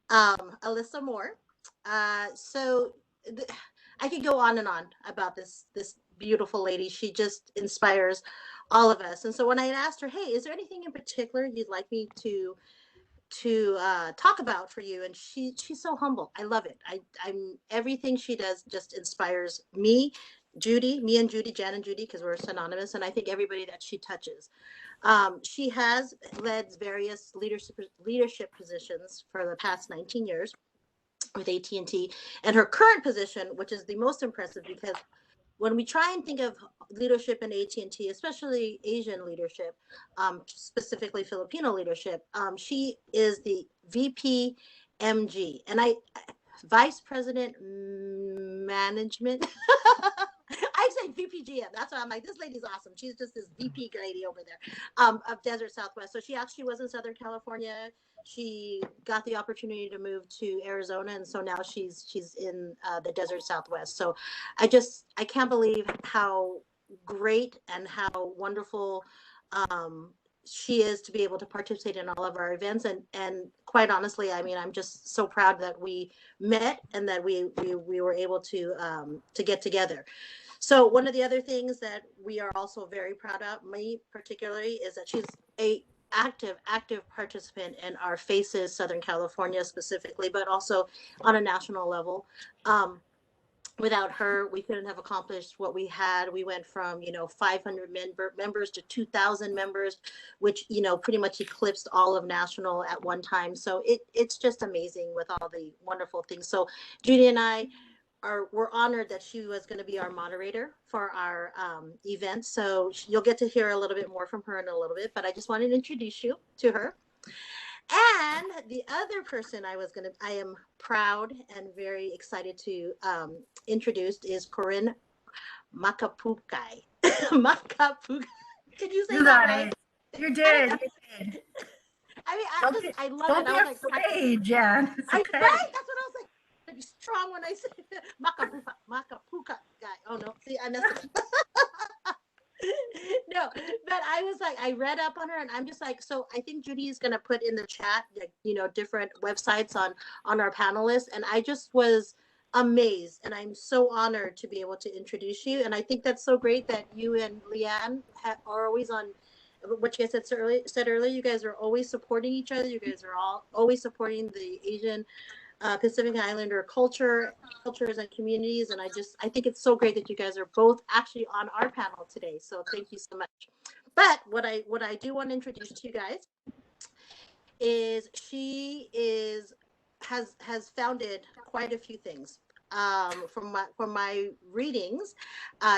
Alyssa Moore. So th- I could go on and on about this beautiful lady. She just inspires all of us. And so when I asked her, "Hey, is there anything in particular you'd like me to talk about for you?" And she's so humble. I love it. I'm everything she does just inspires me, me and Judy, Jan and Judy, because we're synonymous, and I think everybody that she touches. She has led various leadership positions for the past 19 years with AT&T, and her current position, which is the most impressive because when we try and think of leadership in AT&T, especially Asian leadership, specifically Filipino leadership, she is the VP MG, and I Vice President Management. I say VPGM. That's why I'm like, this lady's awesome. She's just this VP lady over there, of Desert Southwest. So she actually was in Southern California. She got the opportunity to move to Arizona, and so now she's in the Desert Southwest. So I can't believe how great and how wonderful she is to be able to participate in all of our events. And quite honestly, I mean, I'm just so proud that we met and that we were able to get together. So one of the other things that we are also very proud of, me particularly, is that she's a active participant in our Faces Southern California specifically, but also on a national level. Um, Without her, we couldn't have accomplished what we had. We went from 500 members to 2,000 members, which pretty much eclipsed all of national at one time. So it's just amazing with all the wonderful things. So Judy and I we're honored that she was going to be our moderator for our event. So you'll get to hear a little bit more from her in a little bit. But I just wanted to introduce you to her. And the other person I am proud and very excited to introduce is Corinne Makapukai. Makapukai. Did you say You that got right? it. You did. You did. I mean, I love Don't it. I be was like, afraid, Jan. It's right? okay. That's what I was like. To be strong when I said Makapuka guy. Oh no, see, I messed it up. No, but I was like, I read up on her, and I'm just like, so I think Judy is gonna put in the chat, like, different websites on our panelists, and I just was amazed, and I'm so honored to be able to introduce you, and I think that's so great that you and Leanne are always on. What you guys said earlier, you guys are always supporting each other. You guys are all always supporting the Asian Pacific Islander cultures and communities. And I think it's so great that you guys are both actually on our panel today. So thank you so much. But what I do want to introduce to you guys is she has founded quite a few things. From my readings,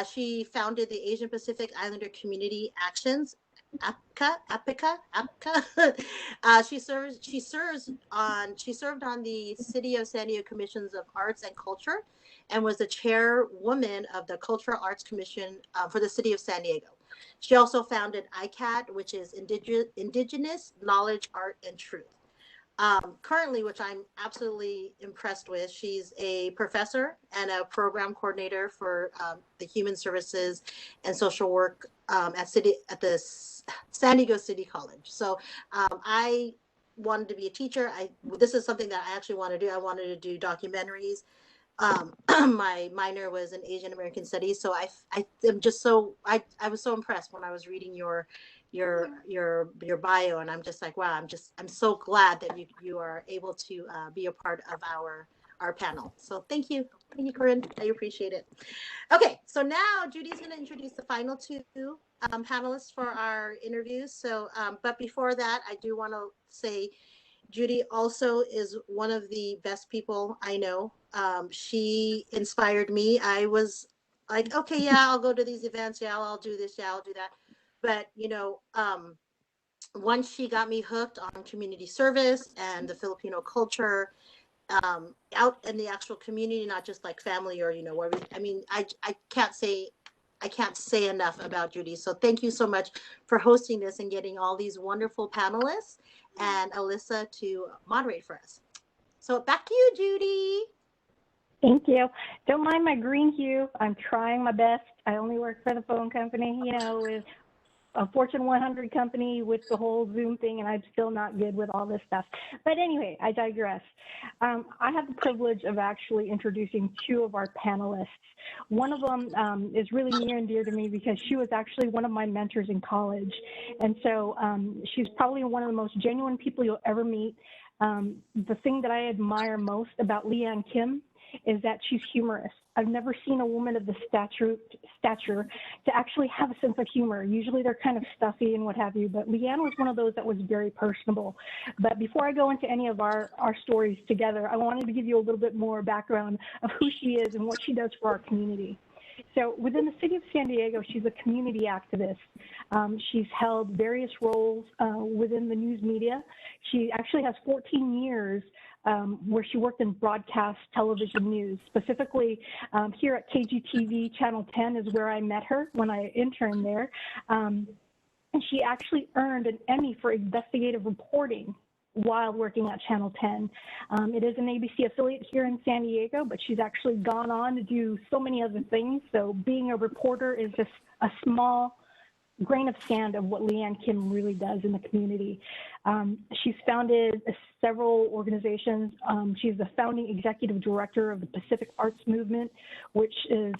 she founded the Asian Pacific Islander Community Actions, APICA. She served on the City of San Diego Commissions of Arts and Culture, and was the chairwoman of the Cultural Arts Commission for the City of San Diego. She also founded ICAT, which is Indigenous Knowledge, Art, and Truth. Currently, which I'm absolutely impressed with, she's a professor and a program coordinator for the Human Services and Social Work at the San Diego City College. So I wanted to be a teacher. This is something that I actually want to do. I wanted to do documentaries. My minor was in Asian American Studies, so I am just I was so impressed when I was reading your bio, and I'm just like, wow, I'm so glad that you are able to be a part of our panel. So thank you, Corinne. I appreciate it. Okay, so now Judy's going to introduce the final two panelists for our interview. So, but before that, I do want to say Judy also is one of the best people I know. She inspired me. I was like, okay, yeah, I'll go to these events. Yeah, I'll do this. Yeah, I'll do that. But once she got me hooked on community service and the Filipino culture, out in the actual community, not just like family or where I mean, I can't say enough about Judy. So thank you so much for hosting this and getting all these wonderful panelists and Alyssa to moderate for us. So back to you, Judy. Thank you. Don't mind my green hue. I'm trying my best. I only work for the phone company, with a Fortune 100 company with the whole Zoom thing, and I'm still not good with all this stuff. But anyway, I digress. I have the privilege of actually introducing two of our panelists. One of them is really near and dear to me because she was actually one of my mentors in college. And so she's probably one of the most genuine people you'll ever meet. The thing that I admire most about Leanne Kim is that she's humorous. I've never seen a woman of the stature to actually have a sense of humor. Usually they're kind of stuffy and what have you, but Leanne was one of those that was very personable. But before I go into any of our stories together, I wanted to give you a little bit more background of who she is and what she does for our community. So within the city of San Diego, she's a community activist. She's held various roles within the news media. She actually has 14 years where she worked in broadcast television news. Specifically, here at KGTV Channel 10 is where I met her when I interned there. And she actually earned an Emmy for investigative reporting while working at Channel 10. It is an ABC affiliate here in San Diego, but she's actually gone on to do so many other things. So being a reporter is just a small grain of sand of what Leanne Kim really does in the community. She's founded several organizations. She's the founding executive director of the Pacific Arts Movement, which is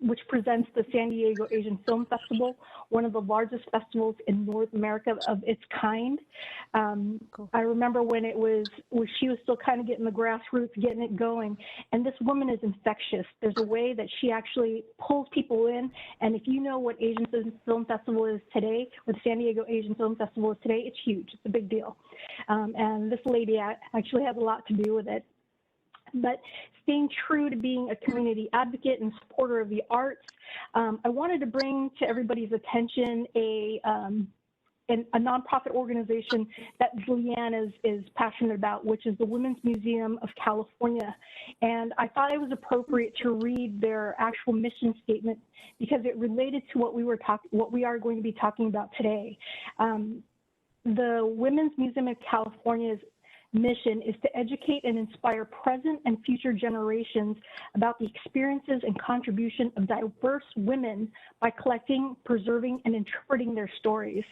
which presents the San Diego Asian Film Festival, one of the largest festivals in North America of its kind. Cool. I remember when she was still kind of getting the grassroots, getting it going. And this woman is infectious. There's a way that she actually pulls people in. And if you know what Asian Film Festival is today, or the San Diego Asian Film Festival is today, it's huge. It's a big deal. And this lady actually has a lot to do with it. But staying true to being a community advocate and supporter of the arts, I wanted to bring to everybody's attention a nonprofit organization that Leanne is passionate about, which is the Women's Museum of California. And I thought it was appropriate to read their actual mission statement because it related to what we are going to be talking about today. The Women's Museum of California's mission is to educate and inspire present and future generations about the experiences and contribution of diverse women by collecting, preserving, and interpreting their stories.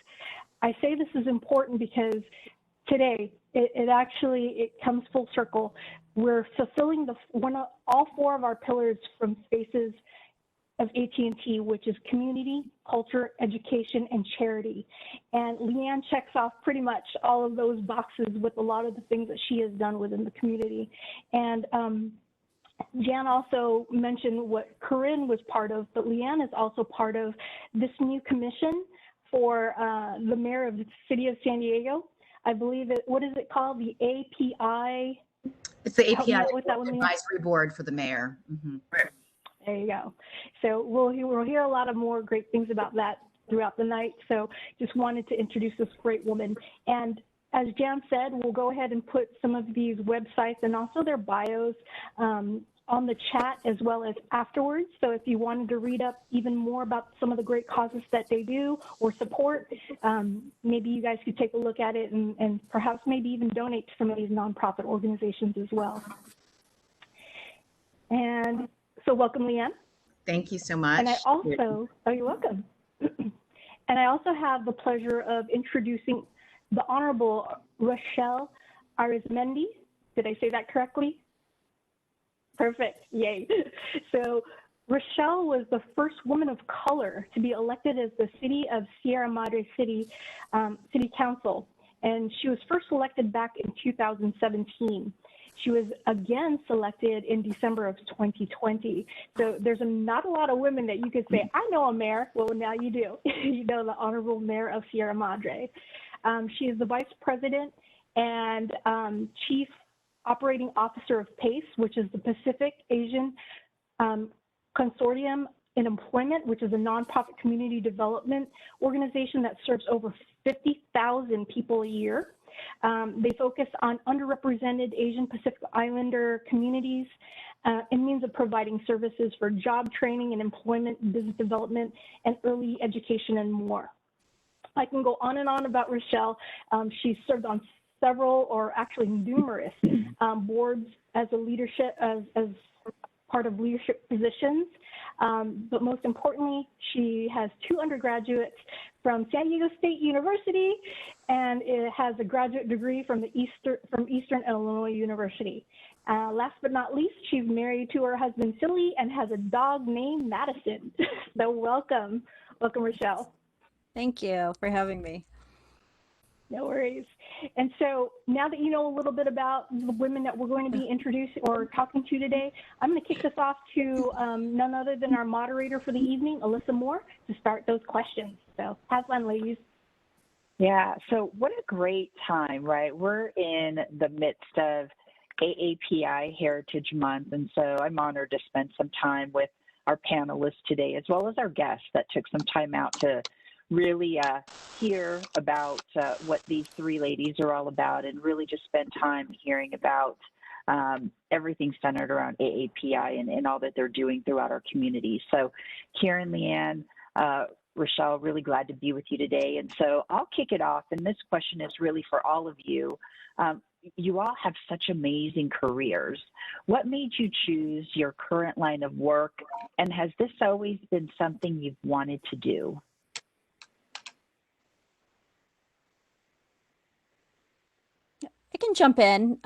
I say this is important because today it comes full circle. We're fulfilling all four of our pillars from Spaces of AT&T, which is community, culture, education, and charity. And Leanne checks off pretty much all of those boxes with a lot of the things that she has done within the community. And Jan also mentioned what Corinne was part of, but Leanne is also part of this new commission for the mayor of the city of San Diego. I believe what is it called? The AAPI? It's the API Advisory Board for the mayor. Mm-hmm. There you go. So we'll hear a lot of more great things about that throughout the night. So just wanted to introduce this great woman. And as Jan said, we'll go ahead and put some of these websites and also their bios on the chat as well as afterwards. So if you wanted to read up even more about some of the great causes that they do or support, maybe you guys could take a look at it and perhaps maybe even donate to some of these nonprofit organizations as well. And so welcome, Leanne. Thank you so much. And I also, you're welcome. And I also have the pleasure of introducing the Honorable Rochelle Arizmendi. Did I say that correctly? Perfect, yay. So Rochelle was the first woman of color to be elected as the City of Sierra Madre City Council. And she was first elected back in 2017. She was again selected in December of 2020. So there's not a lot of women that you could say, I know a mayor. Well, now you do. You know the Honorable Mayor of Sierra Madre. She is the Vice President and Chief Operating Officer of PACE, which is the Pacific Asian Consortium in Employment, which is a nonprofit community development organization that serves over 50,000 people a year. They focus on underrepresented Asian Pacific Islander communities in means of providing services for job training and employment, business development, and early education and more. I can go on and on about Rochelle. She's served on several, or actually numerous, boards as a leadership, as part of leadership positions. But most importantly, she has 2 undergraduates from San Diego State University, and it has a graduate degree from Eastern Illinois University. Last but not least, she's married to her husband, Silly, and has a dog named Madison. So welcome, Rochelle. Thank you for having me. No worries. And so now that you know a little bit about the women that we're going to be introducing or talking to today, I'm going to kick this off to none other than our moderator for the evening, Alyssa Moore, to start those questions. So have fun, ladies. Yeah, so what a great time, right? We're in the midst of AAPI Heritage Month, and so I'm honored to spend some time with our panelists today, as well as our guests that took some time out to really hear about what these 3 ladies are all about, and really just spend time hearing about everything centered around AAPI and all that they're doing throughout our community. So Karen, Leanne, Rochelle, really glad to be with you today. And so I'll kick it off. And this question is really for all of you. You all have such amazing careers. What made you choose your current line of work? And has this always been something you've wanted to do? I can jump in.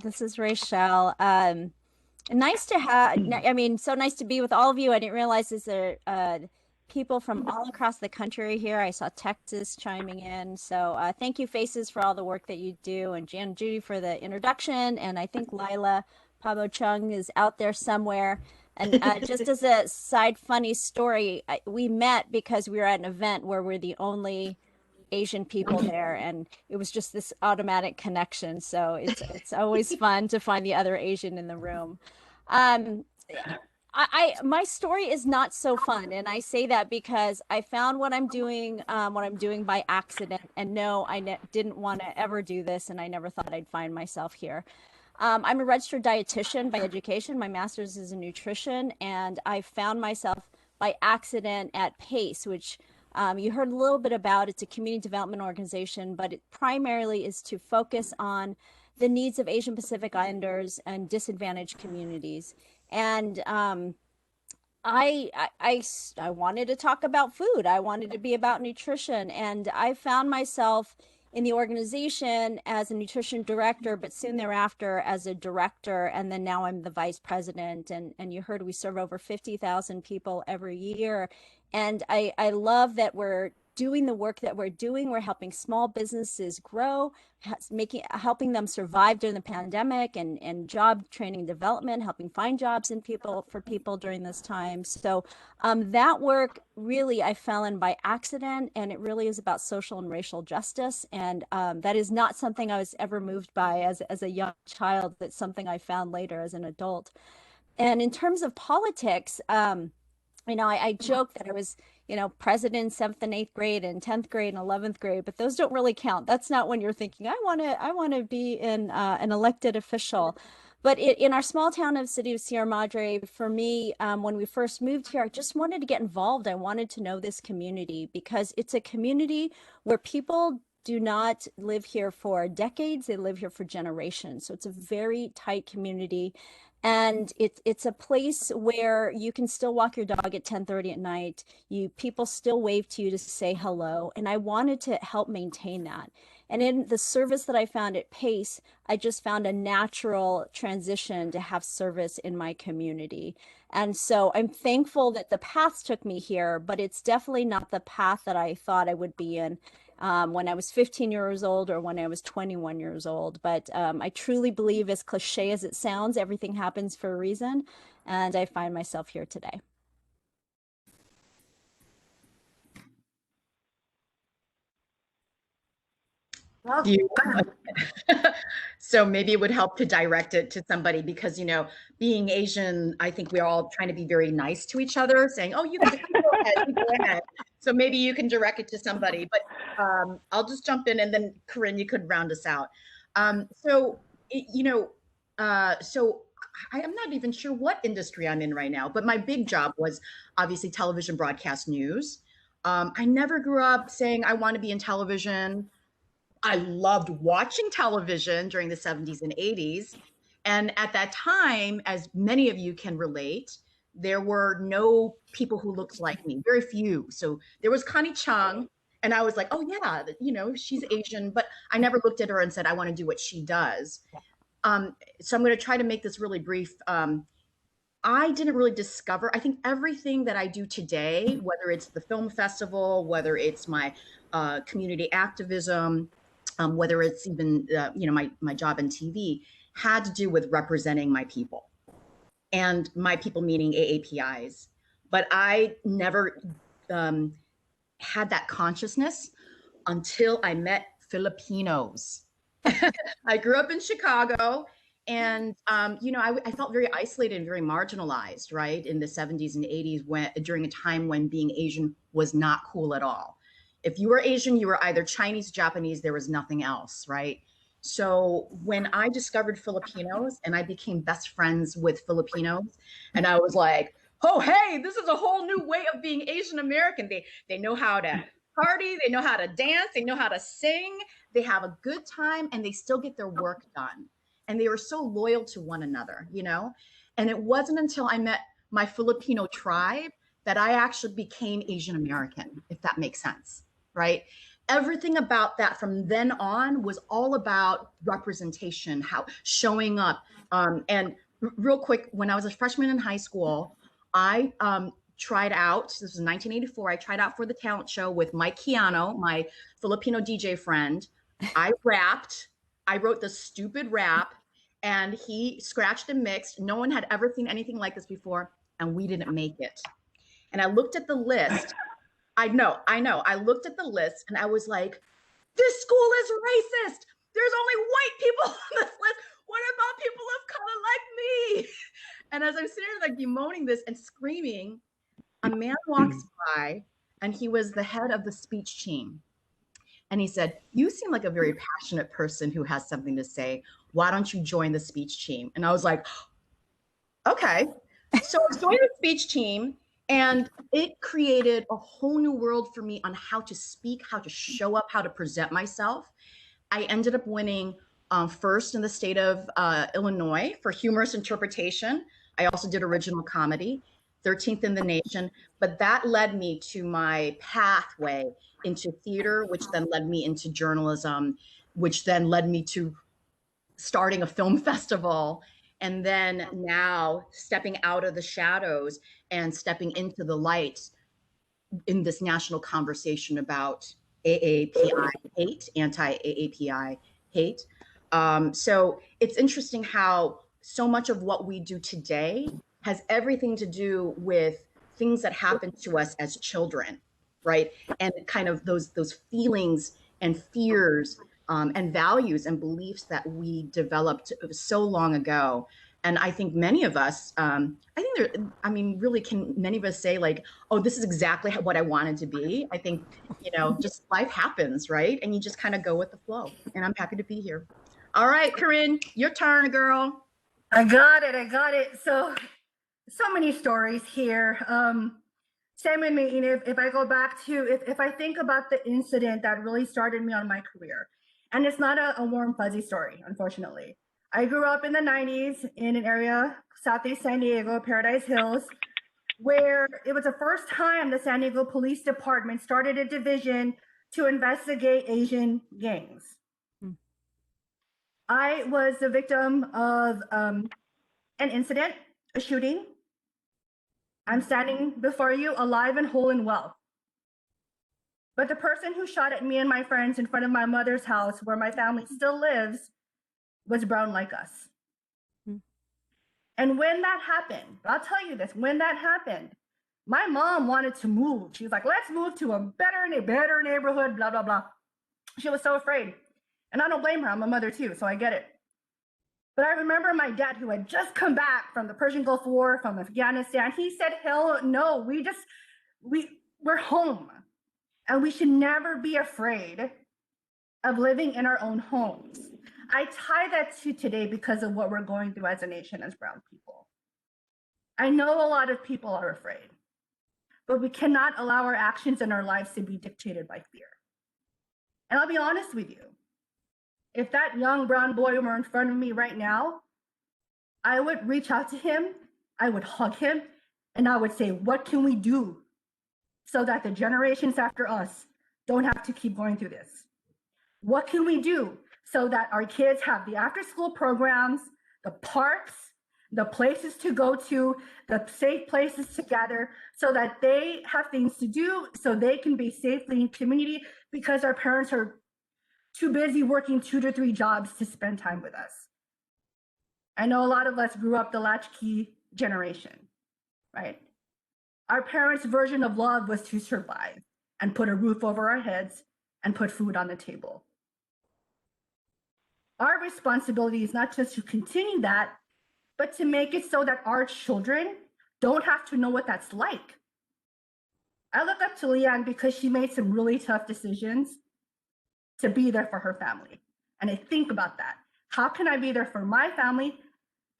This is Rachel. Nice to have, I mean, so nice to be with all of you. I didn't realize there are people from all across the country here. I saw Texas chiming in. So thank you, Faces, for all the work that you do, and Jan and Judy for the introduction. And I think Lila Pabo Chung is out there somewhere. And just as a side funny story, we met because we were at an event where we're the only Asian people there, and it was just this automatic connection. So it's always fun to find the other Asian in the room. My story is not so fun, and I say that because I found what I'm doing by accident. And no, I didn't want to ever do this, and I never thought I'd find myself here. I'm a registered dietitian by education. My master's is in nutrition, and I found myself by accident at PACE, which you heard a little bit about. It's a community development organization, but it primarily is to focus on the needs of Asian Pacific Islanders and disadvantaged communities. And I wanted to talk about food. I wanted to be about nutrition, and I found myself in the organization as a nutrition director, but soon thereafter as a director, and then now I'm the vice president. And you heard we serve over 50,000 people every year. And I love that we're doing the work that we're doing. We're helping small businesses grow, helping them survive during the pandemic, and job training and development, helping find jobs for people during this time. So that work really I fell in by accident, and it really is about social and racial justice. And that is not something I was ever moved by as a young child. That's something I found later as an adult. And in terms of politics, I joke that I was, president in 7th and 8th grade and 10th grade and 11th grade, but those don't really count. That's not when you're thinking, I want to be in an elected official. But in our small town of city of Sierra Madre, for me, when we first moved here, I just wanted to get involved. I wanted to know this community because it's a community where people do not live here for decades. They live here for generations. So it's a very tight community. And it's a place where you can still walk your dog at 10:30 at night. People still wave to you to say hello. And I wanted to help maintain that. And in the service that I found at PACE, I just found a natural transition to have service in my community. And so I'm thankful that the path took me here, but it's definitely not the path that I thought I would be in when I was 15 years old or when I was 21 years old. But I truly believe, as cliche as it sounds, everything happens for a reason. And I find myself here today. So maybe it would help to direct it to somebody because, being Asian, I think we're all trying to be very nice to each other, saying, oh, you can go ahead, you go ahead. So maybe you can direct it to somebody, but I'll just jump in, and then Corinne, you could round us out. So I'm not even sure what industry I'm in right now, but my big job was obviously television broadcast news. I never grew up saying I want to be in television. I loved watching television during the 70s and 80s. And at that time, as many of you can relate, there were no people who looked like me, very few. So there was Connie Chung, and I was like, oh yeah, you know, she's Asian, but I never looked at her and said, I want to do what she does. So I'm going to try to make this really brief. I didn't really discover, I think everything that I do today, whether it's the film festival, whether it's my community activism, whether it's even, you know, my job in TV, had to do with representing my people, and my people meaning AAPIs. But I never had that consciousness until I met Filipinos. I grew up in Chicago, and you know, I felt very isolated and very marginalized, right, in the 70s and 80s, when during a time when being Asian was not cool at all. If you were Asian, you were either Chinese, Japanese, there was nothing else, right? So when I discovered Filipinos and I became best friends with Filipinos, and I was like, oh, hey, this is a whole new way of being Asian American. They know how to party, they know how to dance, they know how to sing, they have a good time, and they still get their work done. And they were so loyal to one another, you know? And it wasn't until I met my Filipino tribe that I actually became Asian American, if that makes sense, right? Everything about that from then on was all about representation, how showing up. Real quick, when I was a freshman in high school, I tried out, this was 1984, I tried out for the talent show with Mike Keano, my Filipino DJ friend. I rapped, I wrote the stupid rap, and he scratched and mixed. No one had ever seen anything like this before, and we didn't make it. And I looked at the list. I know. I looked at the list and I was like, this school is racist. There's only white people on this list. What about people of color like me? And as I'm sitting there like bemoaning this and screaming, a man walks by, and he was the head of the speech team. And he said, you seem like a very passionate person who has something to say. Why don't you join the speech team? And I was like, okay. So I joined the speech team, and it created a whole new world for me on how to speak, how to show up, how to present myself. I ended up winning first in the state of Illinois for humorous interpretation. I also did original comedy, 13th in the nation, but that led me to my pathway into theater, which then led me into journalism, which then led me to starting a film festival, and then now stepping out of the shadows and stepping into the light in this national conversation about AAPI hate, anti-AAPI hate. So it's interesting how so much of what we do today has everything to do with things that happened to us as children, right? And kind of those feelings and fears and values and beliefs that we developed so long ago. And I think many of us, really, can many of us say like, oh, this is exactly what I wanted to be? I think, you know, just life happens, right? And you just kind of go with the flow. And I'm happy to be here. All right, Corinne, your turn, girl. I got it. So many stories here. Same with me, if I go back to, if I think about the incident that really started me on my career, and it's not a warm, fuzzy story, unfortunately. I grew up in the 90s in an area, Southeast San Diego, Paradise Hills, where it was the first time the San Diego Police Department started a division to investigate Asian gangs. I was the victim of an incident, a shooting. I'm standing before you alive and whole and well. But the person who shot at me and my friends in front of my mother's house, where my family still lives, was brown like us. And when that happened, I'll tell you this, when that happened, my mom wanted to move. She was like, let's move to a better neighborhood, blah, blah, blah. She was so afraid. And I don't blame her, I'm a mother too, so I get it. But I remember my dad, who had just come back from the Persian Gulf War, from Afghanistan, he said, hell no, we're home. And we should never be afraid of living in our own homes. I tie that to today because of what we're going through as a nation, as brown people. I know a lot of people are afraid, but we cannot allow our actions and our lives to be dictated by fear. And I'll be honest with you, if that young brown boy were in front of me right now, I would reach out to him, I would hug him, And I would say, what can we do so that the generations after us don't have to keep going through this? What can we do so that our kids have the after school programs, the parks, the places to go to, the safe places to gather, so that they have things to do, so they can be safely in community, because our parents are too busy working 2 to 3 jobs to spend time with us. I know a lot of us grew up the latchkey generation, right? Our parents' version of love was to survive and put a roof over our heads and put food on the table. Our responsibility is not just to continue that, but to make it so that our children don't have to know what that's like. I look up to Leanne because she made some really tough decisions to be there for her family. And I think about that. How can I be there for my family?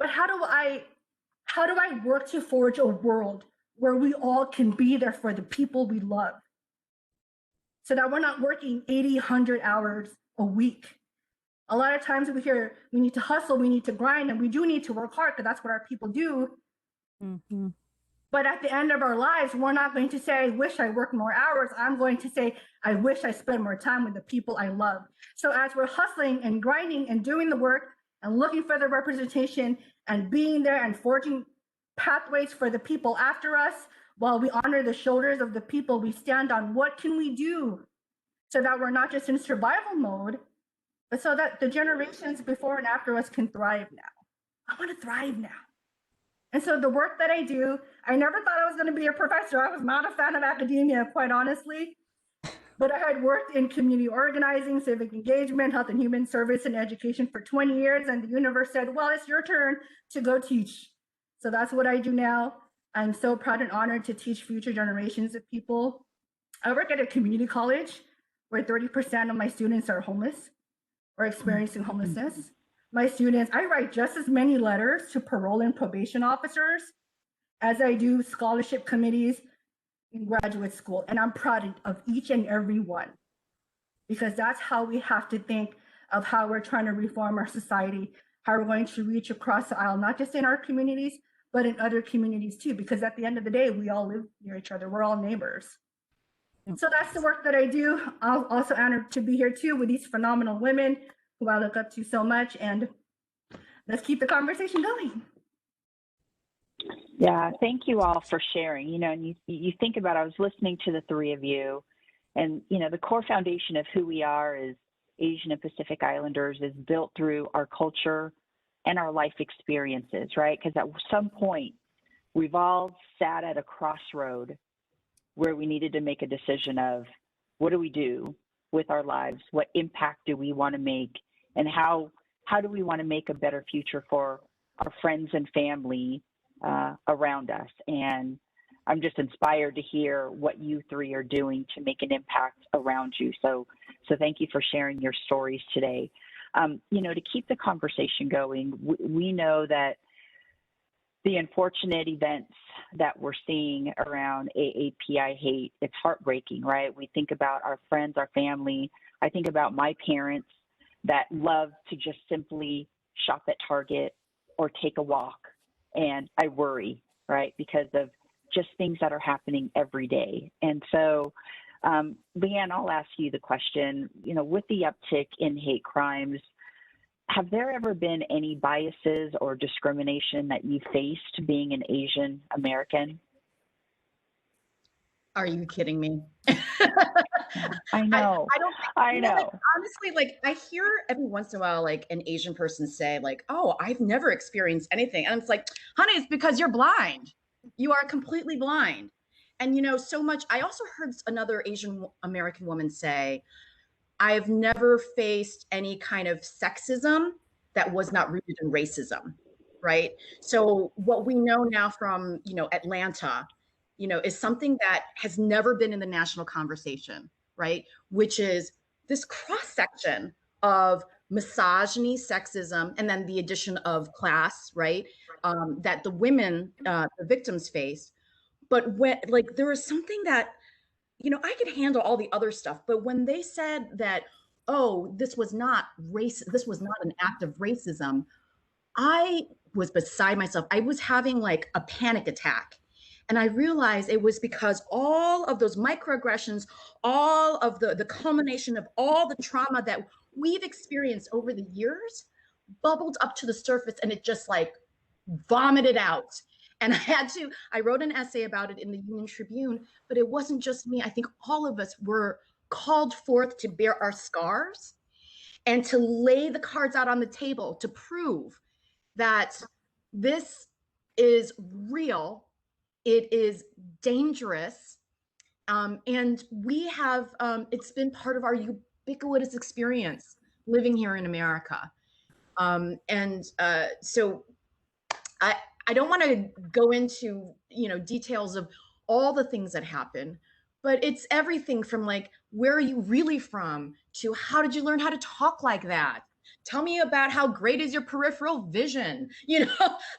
But how do I work to forge a world where we all can be there for the people we love, so that we're not working 80, 100 hours a week? A lot of times we hear we need to hustle, we need to grind, and we do need to work hard because that's what our people do. Mm-hmm. But at the end of our lives, we're not going to say, I wish I worked more hours. I'm going to say, I wish I spent more time with the people I love. So as we're hustling and grinding and doing the work and looking for the representation and being there and forging pathways for the people after us, while we honor the shoulders of the people we stand on, what can we do so that we're not just in survival mode, but so that the generations before and after us can thrive now? I want to thrive now. And so the work that I do, I never thought I was going to be a professor. I was not a fan of academia, quite honestly. But I had worked in community organizing, civic engagement, health and human service, and education for 20 years. And the universe said, well, it's your turn to go teach. So that's what I do now. I'm so proud and honored to teach future generations of people. I work at a community college where 30% of my students are homeless or experiencing homelessness. My students, I write just as many letters to parole and probation officers as I do scholarship committees in graduate school. And I'm proud of each and every one, because that's how we have to think of how we're trying to reform our society, how we're going to reach across the aisle, not just in our communities, but in other communities too, because at the end of the day, we all live near each other. We're all neighbors. So that's the work that I do. I'm also honored to be here too with these phenomenal women who I look up to so much. And let's keep the conversation going. Yeah, thank you all for sharing. And you think about, I was listening to the three of you, and, the core foundation of who we are as Asian and Pacific Islanders is built through our culture and our life experiences, right? Because at some point, we've all sat at a crossroad where we needed to make a decision of, what do we do with our lives? What impact do we want to make? And how do we want to make a better future for our friends and family around us? And I'm just inspired to hear what you three are doing to make an impact around you. So thank you for sharing your stories today. To keep the conversation going, we know that the unfortunate events that we're seeing around AAPI hate, it's heartbreaking, right? We think about our friends, our family. I think about my parents that love to just simply shop at Target or take a walk. And I worry, right, because of just things that are happening every day. And so, Leanne, I'll ask you the question, with the uptick in hate crimes, have there ever been any biases or discrimination that you faced being an Asian American? Are you kidding me? I know. I know. Honestly, I hear every once in a while, an Asian person say, oh, I've never experienced anything. And it's like, honey, it's because you're blind. You are completely blind. And, so much. I also heard another Asian American woman say, I've never faced any kind of sexism that was not rooted in racism, right? So what we know now from, Atlanta, is something that has never been in the national conversation, right? Which is this cross-section of misogyny, sexism, and then the addition of class, right? That the women, the victims face. But when, there was something that, I could handle all the other stuff, but when they said that, oh, this was not an act of racism, I was beside myself. I was having a panic attack. And I realized it was because all of those microaggressions, all of the culmination of all the trauma that we've experienced over the years bubbled up to the surface, and it just like vomited out. And I wrote an essay about it in the Union Tribune, but it wasn't just me. I think all of us were called forth to bear our scars and to lay the cards out on the table to prove that this is real, it is dangerous, and we have, it's been part of our ubiquitous experience living here in America. So I don't want to go into, details of all the things that happen, but it's everything from like, where are you really from, to how did you learn how to talk like that? Tell me about how great is your peripheral vision,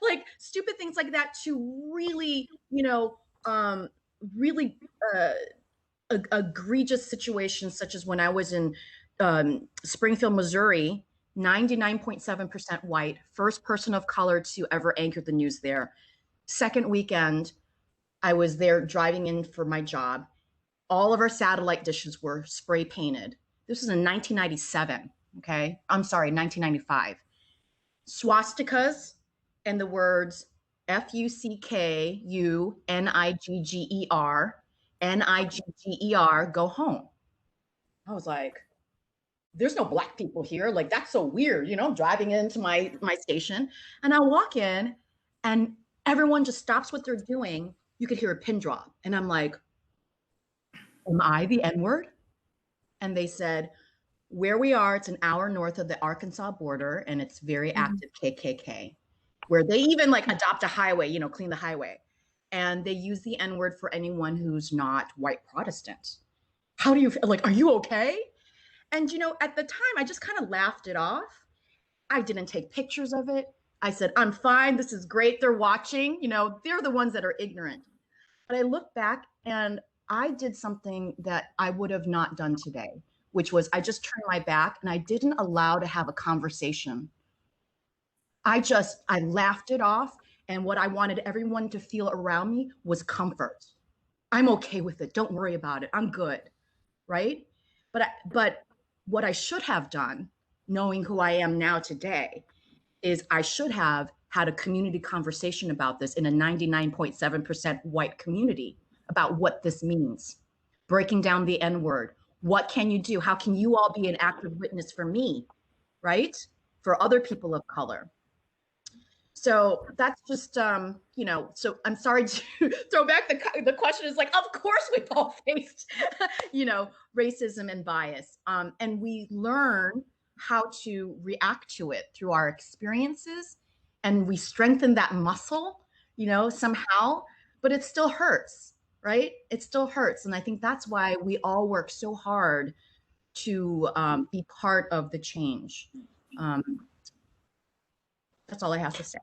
like stupid things like that, to really, really egregious situations, such as when I was in Springfield, Missouri, 99.7% white, first person of color to ever anchor the news there. Second weekend, I was there driving in for my job. All of our satellite dishes were spray painted. This was in 1997, okay? I'm sorry, 1995. Swastikas and the words FUCKUNIGGER, NIGGER, go home. I was like, there's no Black people here. Like, that's so weird. I'm driving into my station, and I walk in and everyone just stops what they're doing. You could hear a pin drop. And I'm like, am I the N-word? And they said, where we are, it's an hour north of the Arkansas border, and it's very active KKK, where they even like adopt a highway, clean the highway. And they use the N-word for anyone who's not white Protestant. How do you feel? Like, are you okay? And, at the time, I just kind of laughed it off. I didn't take pictures of it. I said, I'm fine. This is great. They're watching. They're the ones that are ignorant. But I look back and I did something that I would have not done today, which was I just turned my back and I didn't allow to have a conversation. I laughed it off. And what I wanted everyone to feel around me was comfort. I'm okay with it. Don't worry about it. I'm good. Right? But what I should have done, knowing who I am now today, is I should have had a community conversation about this in a 99.7% white community about what this means. Breaking down the N-word. What can you do? How can you all be an active witness for me, right? For other people of color. So that's just, so I'm sorry to throw back the question is like, of course we've all faced, racism and bias. And we learn how to react to it through our experiences, and we strengthen that muscle, somehow, but it still hurts, right? It still hurts. And I think that's why we all work so hard to be part of the change. That's all I have to say.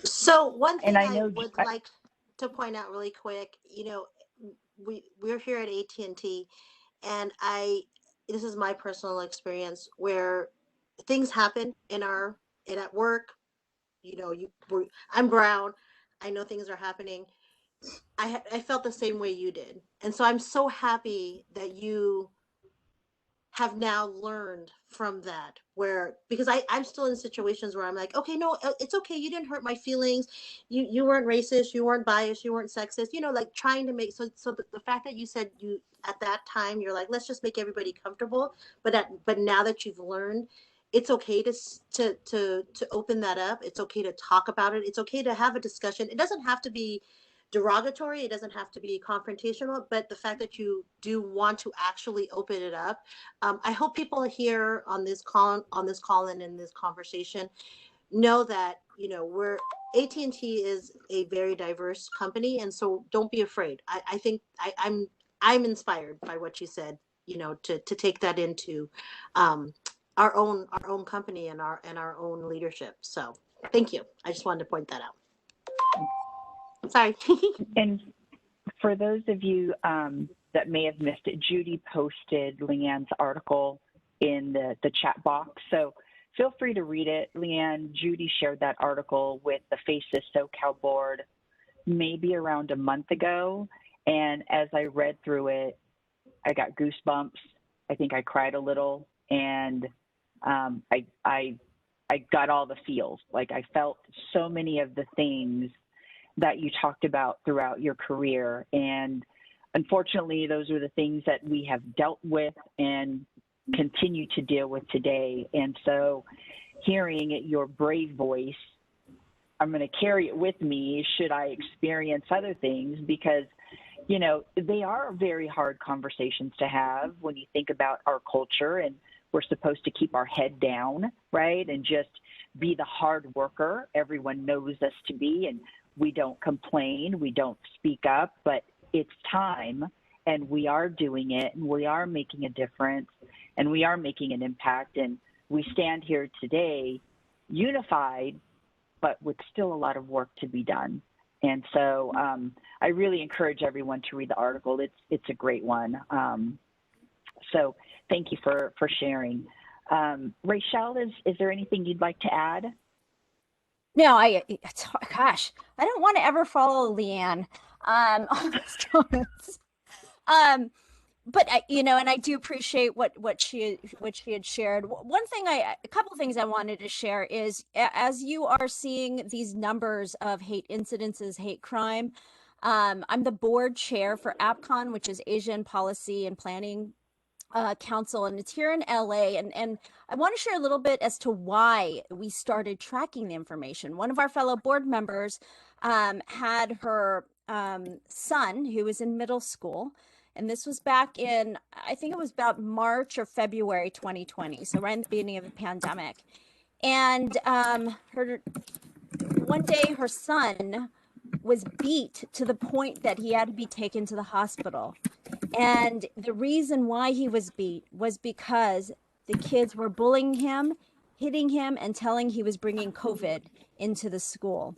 So one thing I would I like to point out really quick, we're here at AT&T, and this is my personal experience where things happen at work. I'm brown. I know things are happening. I felt the same way you did, and so I'm so happy that you have now learned from that, because I'm still in situations where I'm like, okay, no, it's okay. You didn't hurt my feelings. You weren't racist. You weren't biased. You weren't sexist, like trying to make, so the fact that you said at that time, you're like, let's just make everybody comfortable. But now that you've learned, it's okay to open that up. It's okay to talk about it. It's okay to have a discussion. It doesn't have to be derogatory. It doesn't have to be confrontational, but the fact that you do want to actually open it up. I hope people here on this call and in this conversation know that, we're AT&T is a very diverse company. And so don't be afraid. I think I'm inspired by what you said, to take that into our own company and our own leadership. So thank you. I just wanted to point that out. Sorry. And for those of you that may have missed it, Judy posted Leanne's article in the chat box. So feel free to read it. Leanne, Judy shared that article with the Faces SoCal board maybe around a month ago. And as I read through it, I got goosebumps. I think I cried a little, and I got all the feels. Like I felt so many of the things that you talked about throughout your career. And unfortunately, those are the things that we have dealt with and continue to deal with today. And so hearing your brave voice, I'm going to carry it with me should I experience other things, because, you know, they are very hard conversations to have when you think about our culture, and we're supposed to keep our head down, right? And just be the hard worker everyone knows us to be. And we don't complain, we don't speak up, but it's time, and we are doing it, and we are making a difference, and we are making an impact. And we stand here today unified, but with still a lot of work to be done. And so I really encourage everyone to read the article. It's a great one. So thank you for sharing. Rachel, is there anything you'd like to add? No, gosh, I don't want to ever follow Leanne on those comments. But you know, and I do appreciate what she had shared. One thing, a couple of things I wanted to share is, as you are seeing these numbers of hate incidences, hate crime, I'm the board chair for APCON, which is Asian Policy and Planning Council, and it's here in LA. And I want to share a little bit as to why we started tracking the information. One of our fellow board members had her son, who was in middle school, and this was back in, I think it was about March or February 2020, so right in the beginning of the pandemic. And one day her son was beat to the point that he had to be taken to the hospital. And the reason why he was beat was because the kids were bullying him, hitting him, and telling he was bringing COVID into the school.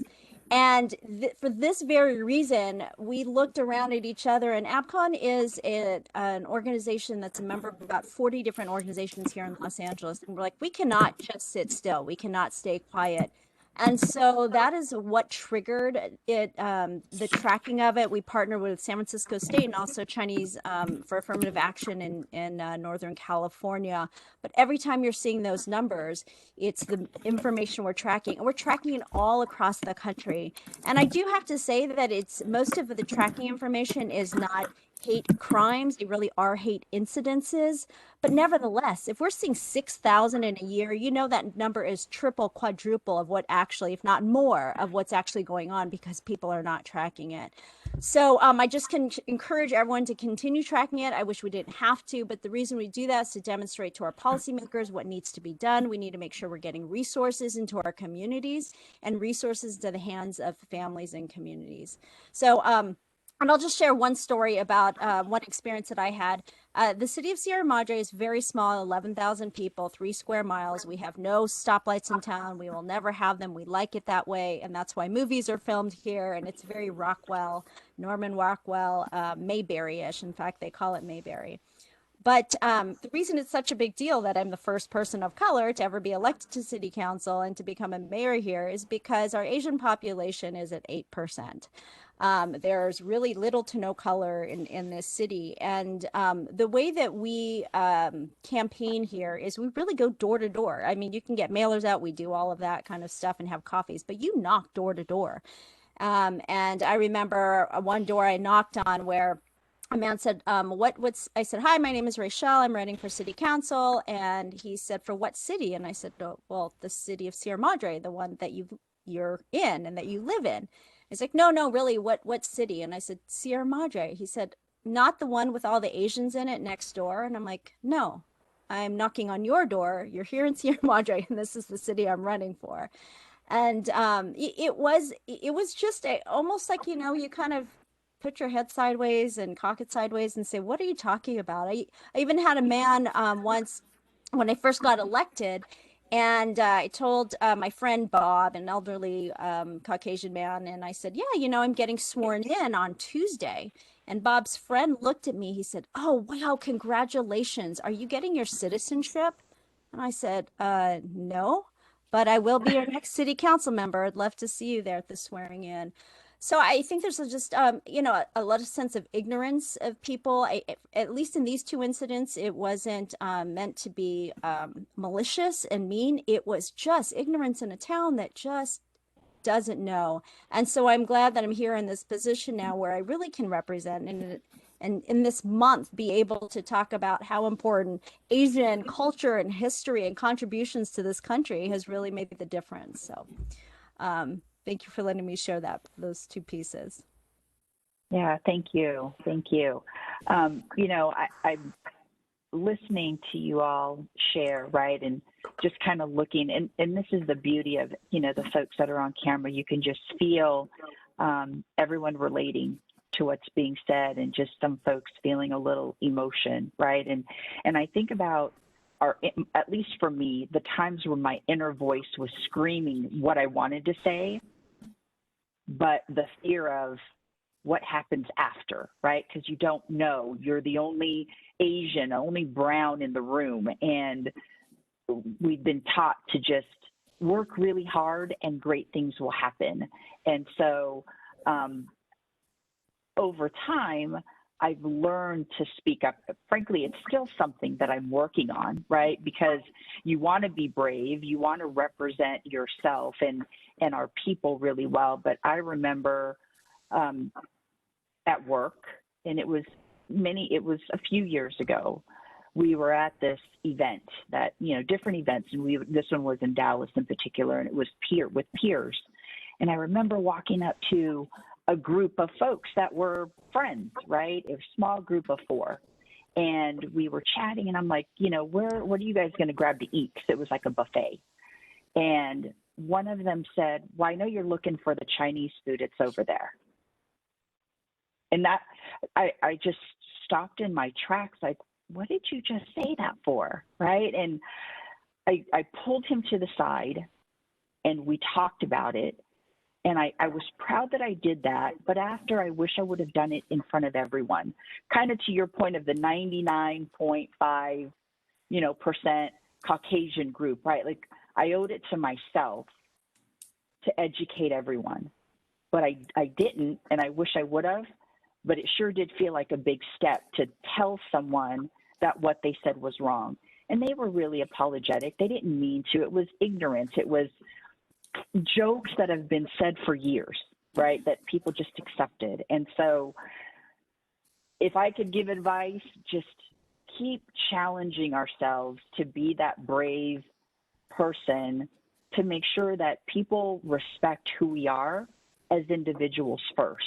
And for this very reason, we looked around at each other, and APCON is an organization that's a member of about 40 different organizations here in Los Angeles. And we're like, we cannot just sit still. We cannot stay quiet. And so that is what triggered it, the tracking of it. We partnered with San Francisco State and also Chinese for affirmative action in Northern California. But every time you're seeing those numbers, it's the information we're tracking, and we're tracking it all across the country. And I do have to say that it's most of the tracking information is not hate crimes. They really are hate incidences. But nevertheless, if we're seeing 6,000 in a year, you know that number is triple, quadruple of what actually, if not more, of what's actually going on, because people are not tracking it. So I just can encourage everyone to continue tracking it. I wish we didn't have to, but the reason we do that is to demonstrate to our policymakers what needs to be done. We need to make sure we're getting resources into our communities and resources to the hands of families and communities. So, and I'll just share one story about one experience that I had. The city of Sierra Madre is very small, 11,000 people, 3 square miles. We have no stoplights in town. We will never have them. We like it that way, and that's why movies are filmed here, and it's very Rockwell, Norman Rockwell, Mayberry-ish. In fact, they call it Mayberry. But the reason it's such a big deal that I'm the first person of color to ever be elected to city council and to become a mayor here is because our Asian population is at 8%. There's really little to no color in this city. And the way that we campaign here is we really go door to door. I mean, you can get mailers out. We do all of that kind of stuff and have coffees, but you knock door to door. And I remember one door I knocked on where a man said, I said, hi, my name is Rachel. I'm running for city council. And he said, for what city? And I said, oh, well, the city of Sierra Madre, the one that you're in and that you live in. He's like, no, really, what city? And I said, Sierra Madre. He said, not the one with all the Asians in it next door. And I'm like, no, I'm knocking on your door. You're here in Sierra Madre, and this is the city I'm running for. And it was just almost like, you kind of put your head sideways and cock it sideways and say, what are you talking about? I even had a man once when I first got elected, and I told my friend Bob, an elderly Caucasian man, and I said, yeah, I'm getting sworn in on Tuesday. And Bob's friend looked at me. He said, oh, wow, congratulations. Are you getting your citizenship? And I said, no, but I will be your next city council member. I'd love to see you there at the swearing in. So I think there's just, a lot of sense of ignorance of people. At least in these two incidents, it wasn't meant to be malicious and mean. It was just ignorance in a town that just doesn't know. And so I'm glad that I'm here in this position now where I really can represent and in this month be able to talk about how important Asian culture and history and contributions to this country has really made the difference. So thank you for letting me share those two pieces. Yeah, thank you. Thank you. I'm listening to you all share, right? And just kind of looking, and this is the beauty of, the folks that are on camera. You can just feel everyone relating to what's being said, and just some folks feeling a little emotion, right? And I think about at least for me, the times when my inner voice was screaming what I wanted to say, but the fear of what happens after, right? Because you don't know. You're the only Asian, only brown in the room. And we've been taught to just work really hard and great things will happen. And so over time, I've learned to speak up. Frankly, it's still something that I'm working on, right? Because you want to be brave, you want to represent yourself and our people really well. But I remember at work, and it was a few years ago, we were at this event that, different events, and this one was in Dallas in particular, and it was with peers. And I remember walking up to a group of folks that were friends, right? A small group of 4. And we were chatting, and I'm like, what are you guys going to grab to eat? Because it was like a buffet. And one of them said, well, I know you're looking for the Chinese food. It's over there. And that, I just stopped in my tracks, like, what did you just say that for, right? And I pulled him to the side, and we talked about it. And I was proud that I did that, but after, I wish I would have done it in front of everyone. Kind of to your point of the 99.5, percent Caucasian group, right? Like, I owed it to myself to educate everyone, but I didn't, and I wish I would have. But it sure did feel like a big step to tell someone that what they said was wrong. And they were really apologetic. They didn't mean to. It was ignorance. It was jokes that have been said for years, right, that people just accepted. And so if I could give advice, just keep challenging ourselves to be that brave person, to make sure that people respect who we are as individuals first.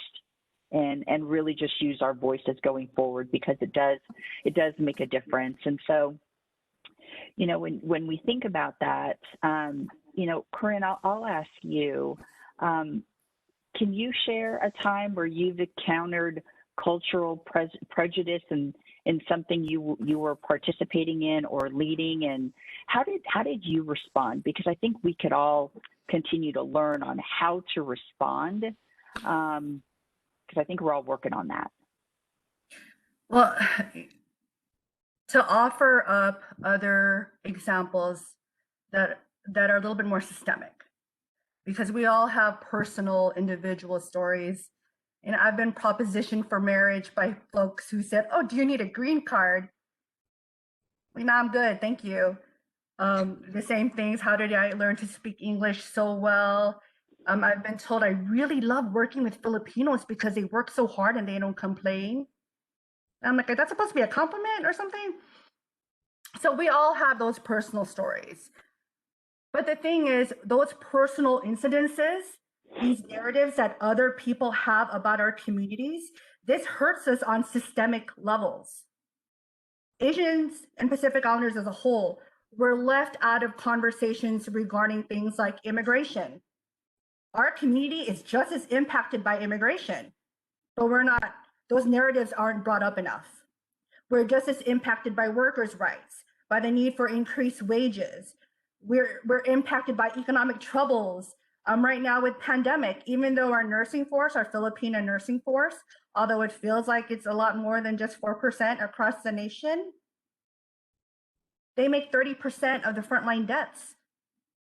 And really just use our voices going forward, because it does make a difference. And so, when we think about that, Corinne, I'll ask you, can you share a time where you've encountered cultural prejudice in something you were participating in or leading, and how did you respond? Because I think we could all continue to learn on how to respond. Because I think we're all working on that. Well, to offer up other examples that are a little bit more systemic, because we all have personal, individual stories. And I've been propositioned for marriage by folks who said, oh, do you need a green card? No, I'm good, thank you. The same things, how did I learn to speak English so well? I've been told I really love working with Filipinos because they work so hard and they don't complain. I'm like, that's supposed to be a compliment or something? So we all have those personal stories. But the thing is, those personal incidences, these narratives that other people have about our communities, this hurts us on systemic levels. Asians and Pacific Islanders as a whole were left out of conversations regarding things like immigration. Our community is just as impacted by immigration, but those narratives aren't brought up enough. We're just as impacted by workers' rights, by the need for increased wages. We're impacted by economic troubles right now with pandemic, even though our nursing force, our Filipino nursing force, although it feels like it's a lot more than just 4% across the nation, they make 30% of the frontline deaths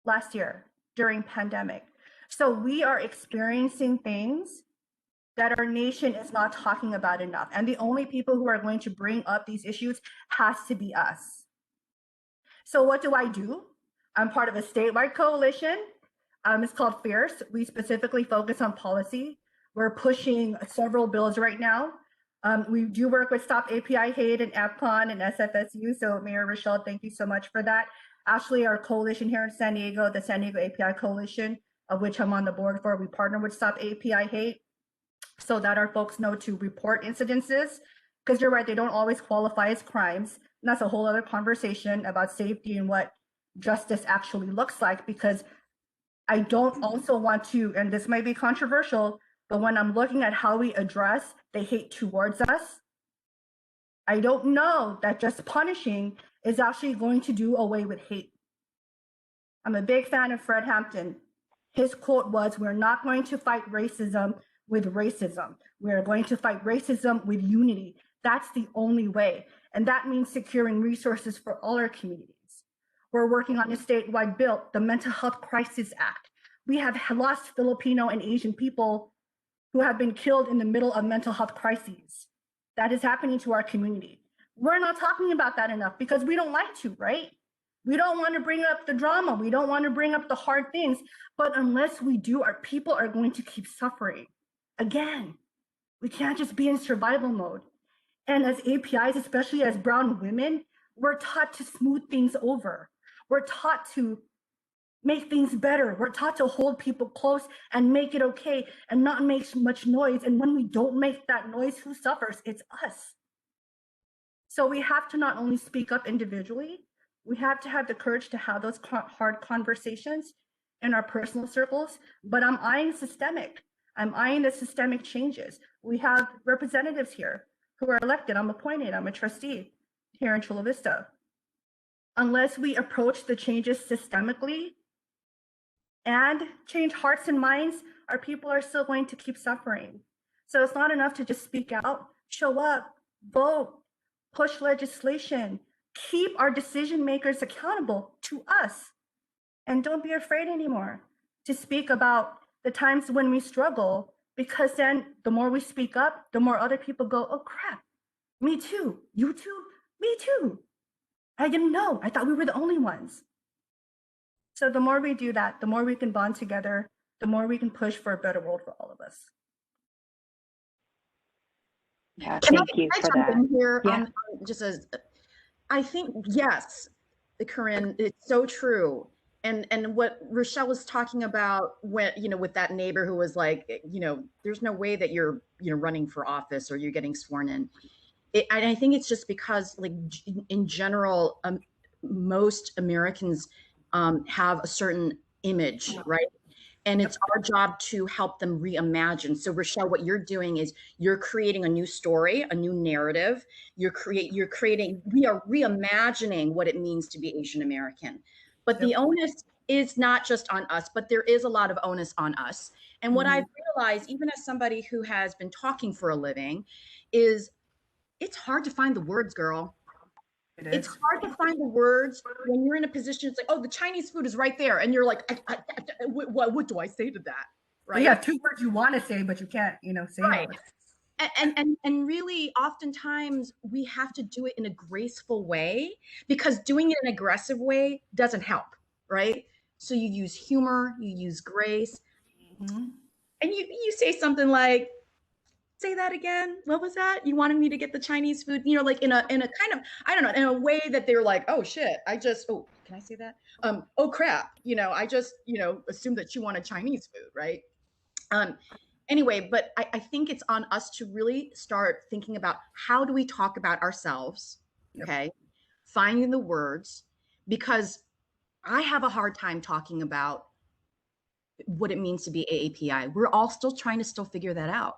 last year during pandemic. So we are experiencing things that our nation is not talking about enough. And the only people who are going to bring up these issues has to be us. So what do? I'm part of a statewide coalition. It's called FIERCE. We specifically focus on policy. We're pushing several bills right now. We do work with Stop API Hate and APCON and SFSU. So Mayor Rochelle, thank you so much for that. Actually, our coalition here in San Diego, the San Diego API Coalition, of which I'm on the board for, we partner with Stop API Hate so that our folks know to report incidences. Because you're right, they don't always qualify as crimes. And that's a whole other conversation about safety and what justice actually looks like, because I don't also want to, and this might be controversial, but when I'm looking at how we address the hate towards us, I don't know that just punishing is actually going to do away with hate. I'm a big fan of Fred Hampton. His quote was, "We're not going to fight racism with racism. We're going to fight racism with unity." That's the only way. And that means securing resources for all our communities. We're working on a statewide bill, the Mental Health Crisis Act. We have lost Filipino and Asian people who have been killed in the middle of mental health crises. That is happening to our community. We're not talking about that enough because we don't like to, right? We don't want to bring up the drama. We don't want to bring up the hard things. But unless we do, our people are going to keep suffering. Again, we can't just be in survival mode. And as APIs, especially as brown women, we're taught to smooth things over. We're taught to make things better. We're taught to hold people close and make it okay and not make much noise. And when we don't make that noise, who suffers? It's us. So we have to not only speak up individually, we have to have the courage to have those hard conversations in our personal circles, but I'm eyeing systemic. I'm eyeing the systemic changes. We have representatives here who are elected. I'm appointed. I'm a trustee here in Chula Vista. Unless we approach the changes systemically and change hearts and minds, our people are still going to keep suffering. So it's not enough to just speak out, show up, vote, push legislation, keep our decision makers accountable to us. And don't be afraid anymore to speak about the times when we struggle, because then the more we speak up, the more other people go, "Oh crap, me too, you too, me too. I didn't know, I thought we were the only ones." So the more we do that, the more we can bond together, the more we can push for a better world for all of us. Yeah, thank you for that. Here, Yeah. Just as I think, yes, Corinne, it's so true. And what Rochelle was talking about when, with that neighbor who was like, there's no way that you're, running for office or you're getting sworn in. And I think it's just because, like, in general, most Americans have a certain image, right? And it's our job to help them reimagine. So Rochelle, what you're doing is you're creating a new story, a new narrative. We are reimagining what it means to be Asian American. But the onus is not just on us, but there is a lot of onus on us. And what I've realized, even as somebody who has been talking for a living, is it's hard to find the words, girl. It's hard to find the words when you're in a position. It's like, oh, the Chinese food is right there. And you're like, what do I say to that? Right. You have two words you want to say, but you can't, say right. it. And really, oftentimes we have to do it in a graceful way, because doing it in an aggressive way doesn't help. Right. So you use humor, you use grace, and you say something like, "Say that again. What was that? You wanted me to get the Chinese food?" Like in a kind of, I don't know, in a way that they're like, "Oh shit, oh, can I say that? Oh crap, I just, assumed that you wanted Chinese food, right?" Anyway, but I think it's on us to really start thinking about, how do we talk about ourselves? Okay, finding the words, because I have a hard time talking about what it means to be AAPI. We're all still trying to figure that out.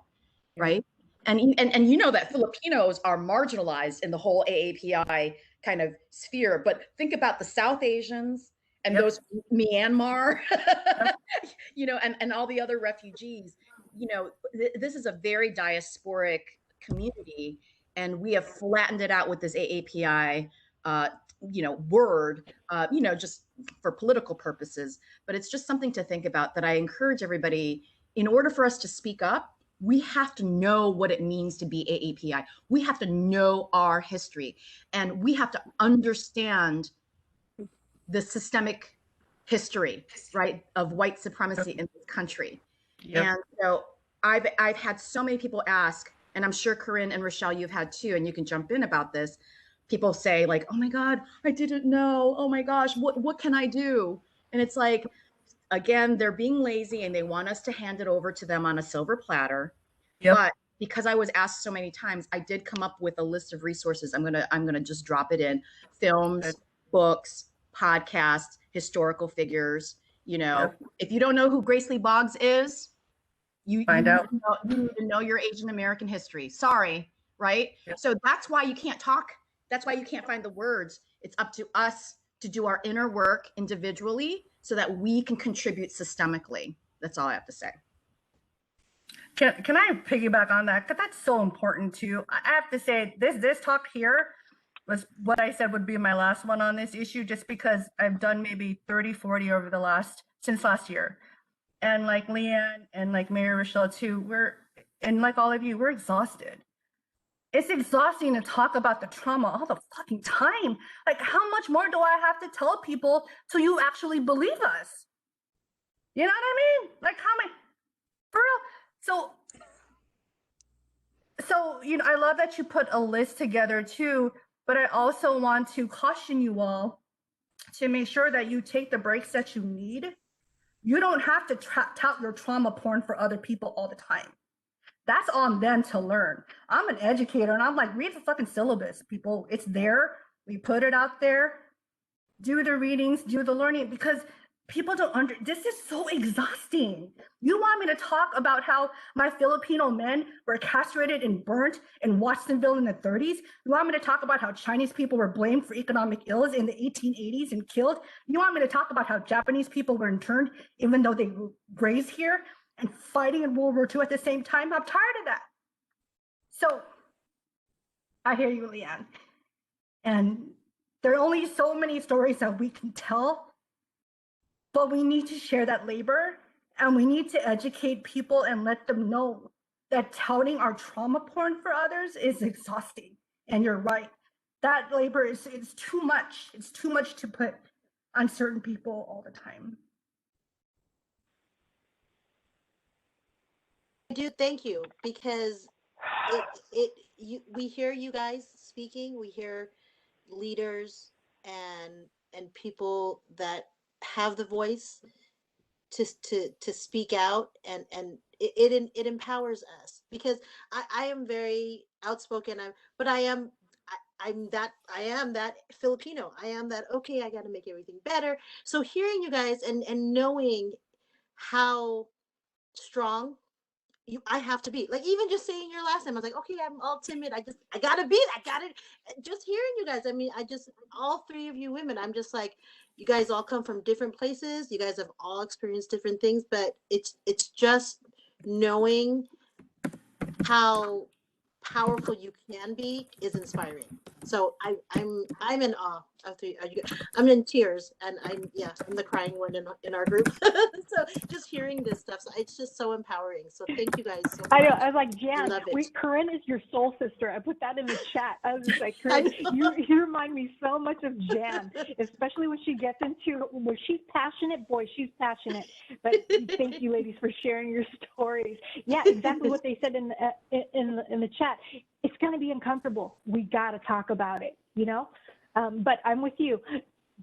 Right. And that Filipinos are marginalized in the whole AAPI kind of sphere. But think about the South Asians and those Myanmar, and all the other refugees. This is a very diasporic community, and we have flattened it out with this AAPI, word, just for political purposes. But it's just something to think about, that I encourage everybody, in order for us to speak up, we have to know what it means to be AAPI. We have to know our history, and we have to understand the systemic history, right, of white supremacy in this country. Yep. And so I've had so many people ask, and I'm sure Corinne and Rochelle, you've had too, and you can jump in about this. People say like, oh my God, I didn't know. Oh my gosh, what can I do? And it's like, again, they're being lazy and they want us to hand it over to them on a silver platter. Yep. But because I was asked so many times, I did come up with a list of resources. I'm gonna just drop it in: films, books, podcasts, historical figures. You know, Yep. if you don't know who Grace Lee Boggs is, you Find out. you need to know your Asian American history. Sorry, right? Yep. So that's why you can't talk. That's why you can't find the words. It's up to us to do our inner work individually so that we can contribute systemically. That's all I have to say. Can I piggyback on that? Because that's so important too. I have to say this talk here was what I said would be my last one on this issue, just because I've done maybe 30, 40 over since last year. And like Leanne and like Mary Rochelle too, and like all of you, we're exhausted. It's exhausting to talk about the trauma all the fucking time. Like, how much more do I have to tell people till you actually believe us? You know what I mean? Like, how many, for real? So, you know, I love that you put a list together too, but I also want to caution you all to make sure that you take the breaks that you need. You don't have to tout your trauma porn for other people all the time. That's on them to learn. I'm an educator and I'm like, read the fucking syllabus, people. It's there. We put it out there. Do the readings, do the learning, because people don't this is so exhausting. You want me to talk about how my Filipino men were castrated and burnt in Watsonville in the 30s? You want me to talk about how Chinese people were blamed for economic ills in the 1880s and killed? You want me to talk about how Japanese people were interned even though they grazed here and fighting in World War II at the same time? I'm tired of that. So I hear you, Leanne. And there are only so many stories that we can tell, but we need to share that labor, and we need to educate people and let them know that touting our trauma porn for others is exhausting. And you're right. That labor it's too much. It's too much to put on certain people all the time. I do thank you, because we hear you guys speaking. We hear leaders and people that have the voice to speak out, and it empowers us, because I am very outspoken, but I am that Filipino. I am that, okay, I got to make everything better. So hearing you guys and knowing how strong I have to be, like, even just saying your last name, I was like, okay, I'm all timid. I gotta be, I gotta, just hearing you guys. I mean, all three of you women, I'm just like, you guys all come from different places. You guys have all experienced different things, but it's just knowing how powerful you can be is inspiring. So I'm in awe of I'm in tears, and I'm the crying one in our group. So just hearing this stuff, so it's just so empowering. So thank you guys so much. I know. I was like, Jan, love it. Corinne is your soul sister. I put that in the chat. I was just like, Corinne, you remind me so much of Jan, especially when she gets into where she's passionate. Boy, she's passionate. But thank you, ladies, for sharing your stories. Yeah, exactly what they said in the chat. It's going to be uncomfortable. We got to talk about it, you know? But I'm with you.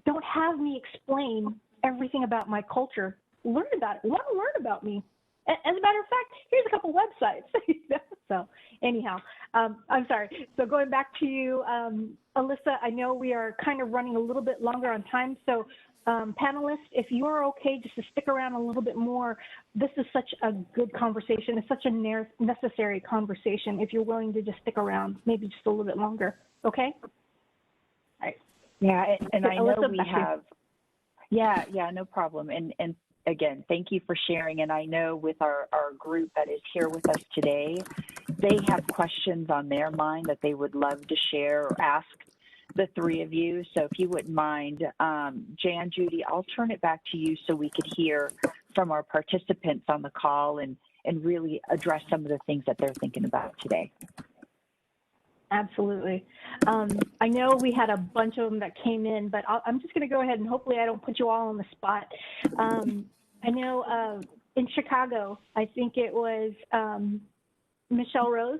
Don't have me explain everything about my culture. Learn about it. Want to learn about me. As a matter of fact, here's a couple websites. So anyhow, I'm sorry. So going back to you, Alyssa, I know we are kind of running a little bit longer on time. So panelists, if you are okay just to stick around a little bit more, this is such a good conversation. It's such a necessary conversation. If you're willing to just stick around, maybe just a little bit longer. Okay? All right. Yeah, and I know Alyssa, we have, yeah, no problem. And again, thank you for sharing. And I know with our group that is here with us today, they have questions on their mind that they would love to share or ask the three of you. So if you wouldn't mind, Jan, Judy, I'll turn it back to you so we could hear from our participants on the call. And and really address some of the things that they're thinking about today. Absolutely. I know we had a bunch of them that came in, but I'm just going to go ahead and hopefully I don't put you all on the spot. I know in Chicago, I think it was Michelle Rose.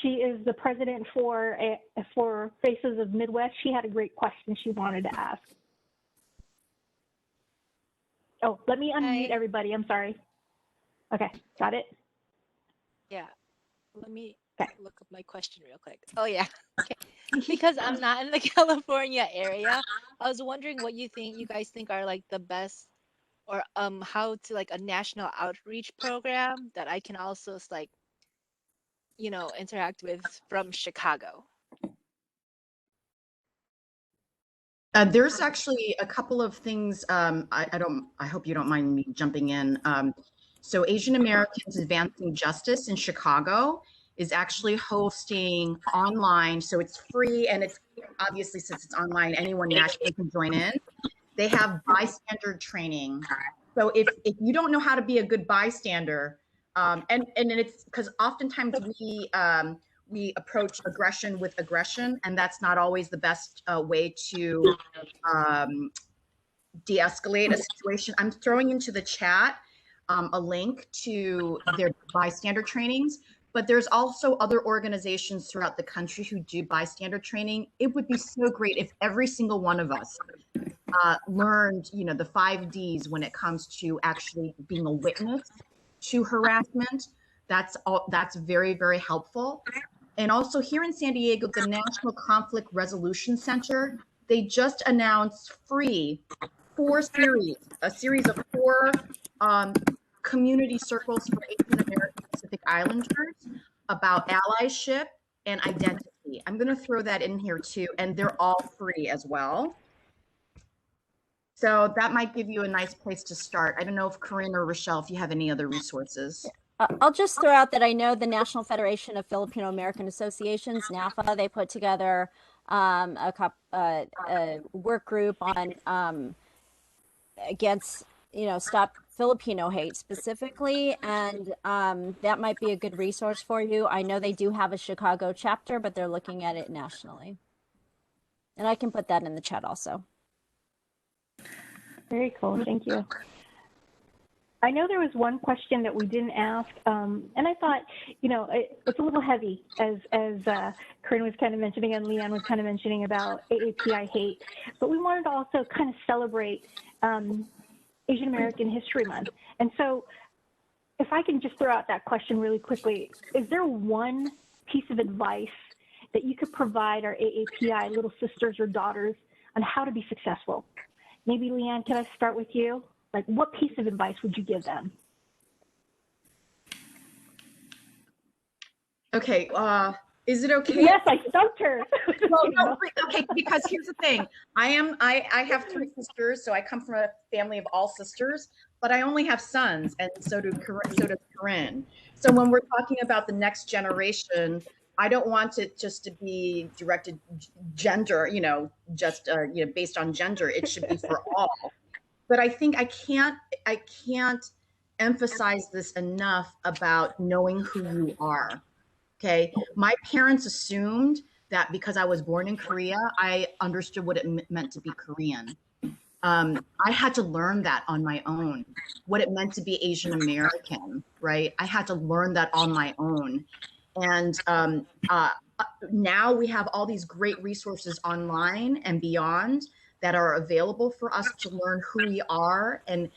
She is the president for Faces of Midwest. She had a great question she wanted to ask. Oh, let me unmute everybody. I'm sorry. Okay, got it? Yeah. Let me look up my question real quick. Oh yeah. Okay. Because I'm not in the California area, I was wondering what you guys think are like the best or how to like a national outreach program that I can also like, interact with from Chicago. There's actually a couple of things. I hope you don't mind me jumping in. So Asian Americans Advancing Justice in Chicago is actually hosting online. So it's free, and it's obviously, since it's online, anyone nationally can join in. They have bystander training. So if you don't know how to be a good bystander, and it's because oftentimes we approach aggression with aggression, and that's not always the best way to de-escalate a situation. I'm throwing into the chat a link to their bystander trainings, but there's also other organizations throughout the country who do bystander training. It would be so great if every single one of us learned, the 5 Ds when it comes to actually being a witness to harassment. That's very, very helpful. And also here in San Diego, the National Conflict Resolution Center, they just announced free a series of 4 community circles for Asian American Pacific Islanders about allyship and identity. I'm going to throw that in here too, and they're all free as well. So that might give you a nice place to start. I don't know if Corinne or Rochelle, if you have any other resources. I'll just throw out that I know the National Federation of Filipino American Associations, NAFA, they put together a work group on against, stop Filipino hate specifically, and that might be a good resource for you. I know they do have a Chicago chapter, but they're looking at it nationally. And I can put that in the chat also. Very cool. Thank you. I know there was one question that we didn't ask, and I thought, it's a little heavy, as Corinne was kind of mentioning and Leanne was kind of mentioning about AAPI hate, but we wanted to also kind of celebrate Asian American History Month. And so if I can just throw out that question really quickly, is there one piece of advice that you could provide our AAPI little sisters or daughters on how to be successful? Maybe Leanne, can I start with you? Like, what piece of advice would you give them? Okay, is it okay? Yes, I stumped her. Well, no, okay, because here's the thing. I have 3 sisters, so I come from a family of all sisters, but I only have sons, and so does Corinne. So when we're talking about the next generation, I don't want it just to be directed gender, just based on gender. It should be for all. But I think I can't emphasize this enough about knowing who you are. Okay. My parents assumed that because I was born in Korea, I understood what it meant to be Korean. I had to learn that on my own, what it meant to be Asian American, right? I had to learn that on my own. And now we have all these great resources online and beyond that are available for us to learn who we are and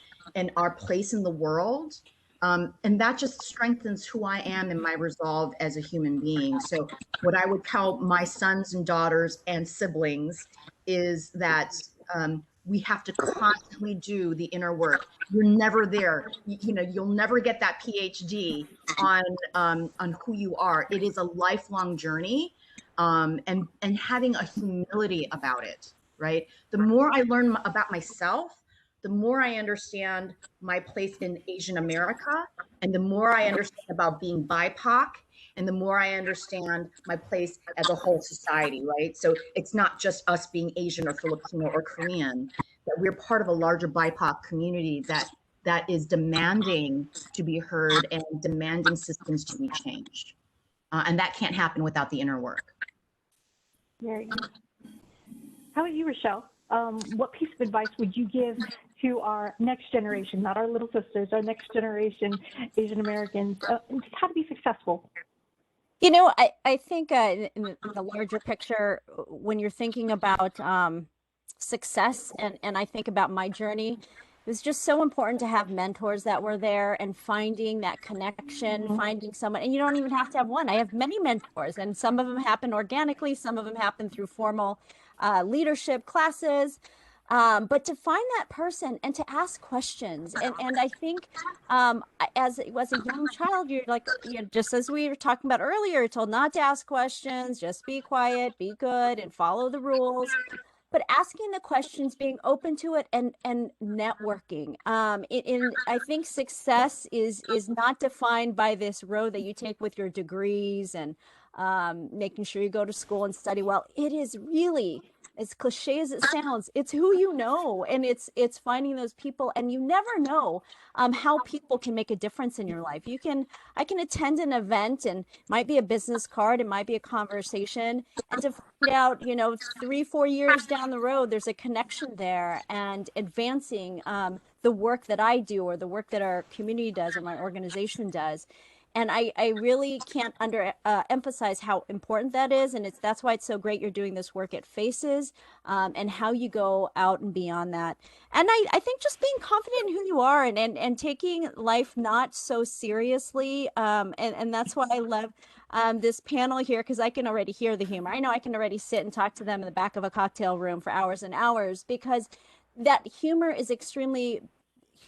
our place in the world. And that just strengthens who I am and my resolve as a human being. So what I would tell my sons and daughters and siblings is that we have to constantly do the inner work. You're never there. You'll never get that PhD on who you are. It is a lifelong journey, and having a humility about it. Right? The more I learn about myself, the more I understand my place in Asian America, and the more I understand about being BIPOC, and the more I understand my place as a whole society, right? So it's not just us being Asian or Filipino or Korean, that we're part of a larger BIPOC community that that is demanding to be heard and demanding systems to be changed. And that can't happen without the inner work. Very nice. How about you, Rochelle? What piece of advice would you give to our next generation, not our little sisters, our next generation Asian Americans, just how to be successful? You know, I think in the larger picture, when you're thinking about success, and I think about my journey, it was just so important to have mentors that were there and finding that connection, finding someone. And you don't even have to have one. I have many mentors, and some of them happen organically, some of them happen through formal leadership classes. But to find that person and to ask questions. And I think as a young child, you're like, you know, just as we were talking about earlier, you're told not to ask questions, just be quiet, be good, and follow the rules. But asking the questions, being open to it, and networking. I think success is not defined by this road that you take with your degrees and making sure you go to school and study well. It is really, as cliche as it sounds, it's who you know, and it's finding those people. And you never know how people can make a difference in your life. I can attend an event, and it might be a business card, it might be a conversation, and to find out, you know, 3-4 years down the road, there's a connection there, and advancing the work that I do, or the work that our community does, or my organization does. And I really can't emphasize how important that is. And that's why it's so great you're doing this work at Faces, and how you go out and beyond that. And I think just being confident in who you are, and taking life not so seriously. And that's why I love this panel here, because I can already hear the humor. I know I can already sit and talk to them in the back of a cocktail room for hours and hours, because that humor is extremely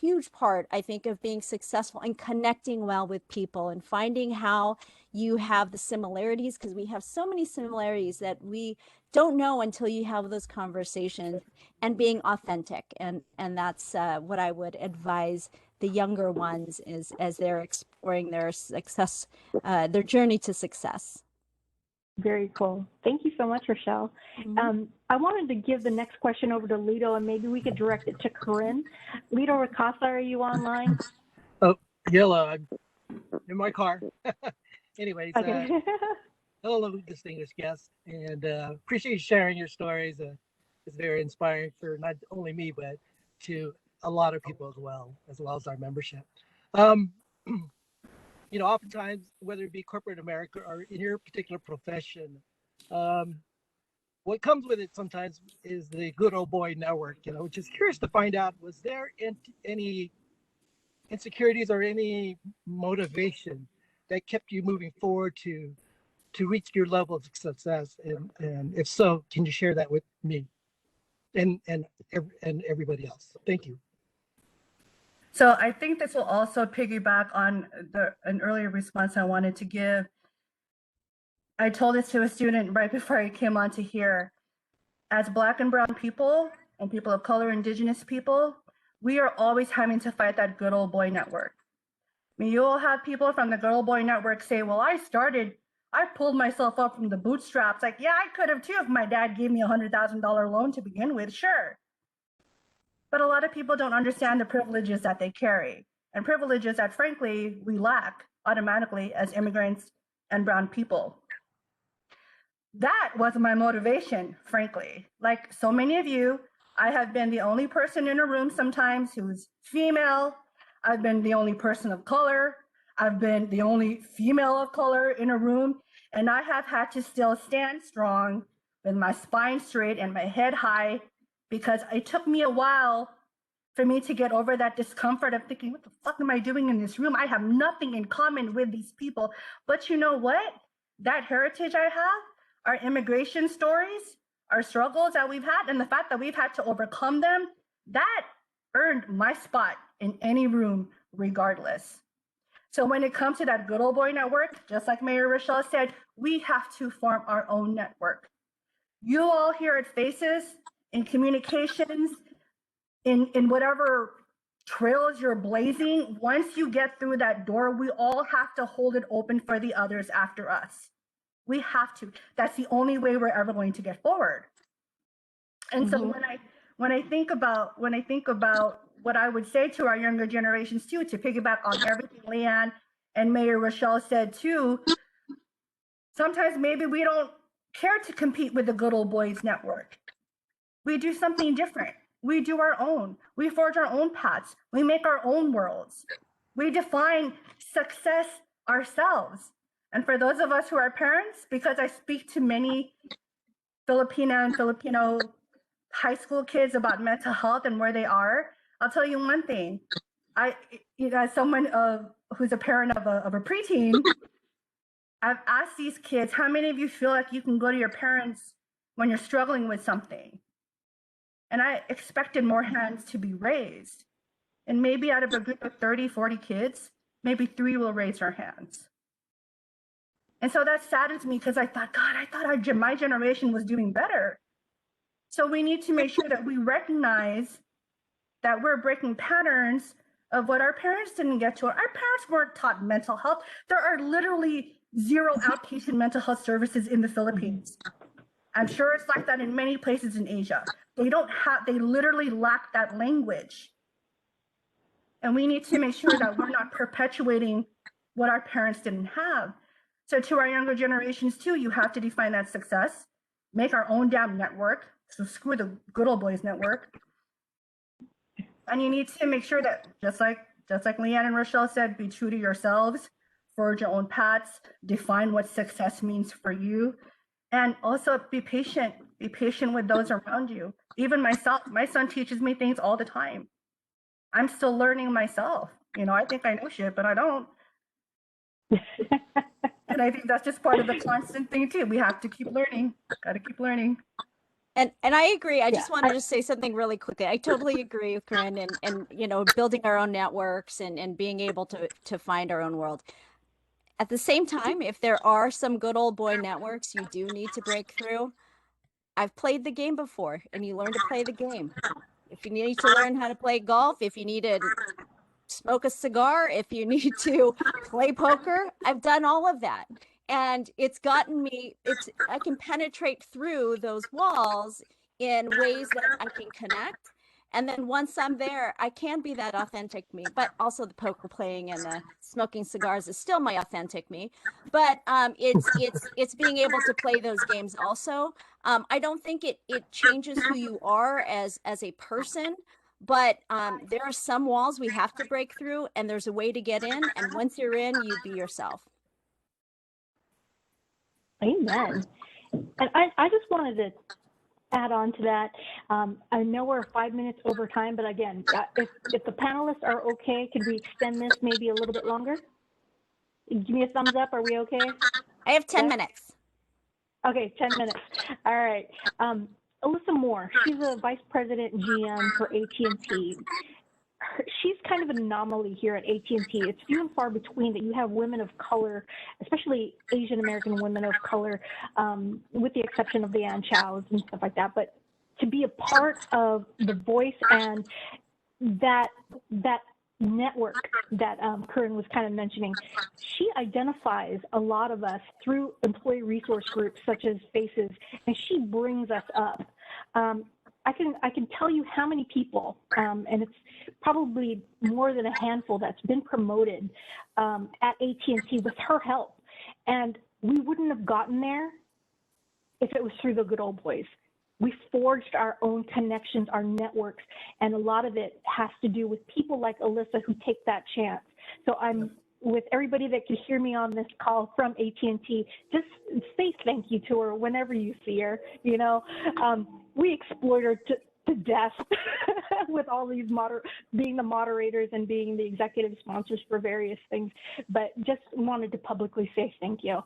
huge part, I think, of being successful and connecting well with people, and finding how you have the similarities, because we have so many similarities that we don't know until you have those conversations, and being authentic. And that's what I would advise the younger ones is as they're exploring their success, their journey to success. Very cool. Thank you so much, Rochelle. I wanted to give the next question over to Lito, and maybe we could direct it to Corinne. Lito Ricasa, are you online? Oh, hello. I'm in my car. Anyways, Okay. hello, distinguished guests, and appreciate you sharing your stories. It's very inspiring for not only me, but to a lot of people as well as our membership. You know, oftentimes, whether it be corporate America or in your particular profession, what comes with it sometimes is the good old boy network, you know, just curious to find out, was there any insecurities or any motivation that kept you moving forward to reach your level of success? And if so, can you share that with me and everybody else? Thank you. So I think this will also piggyback on an earlier response I wanted to give. I told this to a student right before I came on to here. As Black and Brown people, and people of color, Indigenous people, we are always having to fight that good old boy network. I mean, you'll have people from the good old boy network say, well, I pulled myself up from the bootstraps. Like, yeah, I could have too if my dad gave me a $100,000 loan to begin with, sure. But a lot of people don't understand the privileges that they carry, and privileges that, frankly, we lack automatically as immigrants and Brown people. That was my motivation, frankly. Like so many of you, I have been the only person in a room sometimes who's female. I've been the only person of color. I've been the only female of color in a room. And I have had to still stand strong with my spine straight and my head high, because it took me a while for me to get over that discomfort of thinking, what the fuck am I doing in this room? I have nothing in common with these people. But you know what? That heritage I have, our immigration stories, our struggles that we've had, and the fact that we've had to overcome them, that earned my spot in any room regardless. So when it comes to that good old boy network, just like Mayor Rochelle said, we have to form our own network. You all here at Faces, in communications, in whatever trails you're blazing, once you get through that door, we all have to hold it open for the others after us. We have to. That's the only way we're ever going to get forward. And so when I think about what I would say to our younger generations too, to piggyback on everything Leanne and Mayor Rochelle said too, sometimes maybe we don't care to compete with the good old boys network. We do something different. We do our own. We forge our own paths. We make our own worlds. We define success ourselves. And for those of us who are parents, because I speak to many Filipina and Filipino high school kids about mental health and where they are, I'll tell you one thing. As someone who's a parent of a preteen, I've asked these kids, how many of you feel like you can go to your parents when you're struggling with something? And I expected more hands to be raised. And maybe out of a group of 30, 40 kids, maybe 3 will raise their hands. And so that saddens me because I thought, God, I thought my generation was doing better. So we need to make sure that we recognize that we're breaking patterns of what our parents didn't get to. Our parents weren't taught mental health. There are literally 0 outpatient mental health services in the Philippines. I'm sure it's like that in many places in Asia. They literally lack that language. And we need to make sure that we're not perpetuating what our parents didn't have. So to our younger generations too, you have to define that success, make our own damn network. So screw the good old boys network. And you need to make sure that just like Leanne and Rochelle said, be true to yourselves, forge your own paths, define what success means for you. And also be patient with those around you. Even myself, my son teaches me things all the time. I'm still learning myself. I think I know shit, but I don't. And I think that's just part of the constant thing too. We have to keep learning. Got to keep learning. And I agree. I just wanted to say something really quickly. I totally agree with Corinne and building our own networks and being able to find our own world. At the same time, if there are some good old boy networks you do need to break through, I've played the game before, and you learn to play the game. If you need to learn how to play golf, if you need to smoke a cigar, if you need to play poker, I've done all of that. And it's gotten me, I can penetrate through those walls in ways that I can connect. And then once I'm there, I can be that authentic me, but also the poker playing and the smoking cigars is still my authentic me. But it's being able to play those games also. I don't think it changes who you are as a person, but there are some walls we have to break through, and there's a way to get in. And once you're in, you be yourself. Amen. And I just wanted to add on to that. I know we're 5 minutes over time, but again, if the panelists are okay, could we extend this maybe a little bit longer? Give me a thumbs up. Are we okay? I have 10 minutes. Okay, 10 minutes. All right. Alyssa Moore, she's a vice president GM for AT&T. She's kind of an anomaly here at AT&T. It's few and far between that you have women of color, especially Asian American women of color, with the exception of the Ann Chows and stuff like that. But to be a part of the voice and that network that Corinne was kind of mentioning, she identifies a lot of us through employee resource groups such as FACES, and she brings us up. I can tell you how many people, and it's probably more than a handful that's been promoted at AT&T with her help. And we wouldn't have gotten there if it was through the good old boys. We forged our own connections, our networks, and a lot of it has to do with people like Alyssa who take that chance. So I'm with everybody that could hear me on this call from AT&T, just say thank you to her whenever you see her. We exploit her to death with all these being the moderators and being the executive sponsors for various things, but just wanted to publicly say thank you.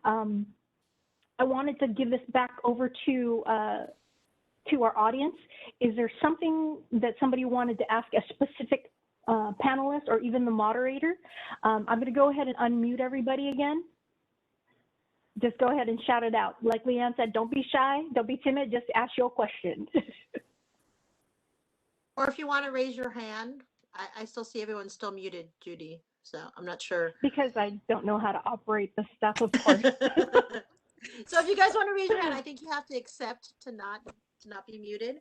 I wanted to give this back over to our audience. Is there something that somebody wanted to ask a specific panelist or even the moderator? I'm going to go ahead and unmute everybody again. Just go ahead and shout it out. Like Leanne said, don't be shy, don't be timid, just ask your question. Or if you want to raise your hand, I still see everyone's still muted, Judy. So I'm not sure. Because I don't know how to operate this stuff, of course. So if you guys want to raise your hand, I think you have to accept to not be muted.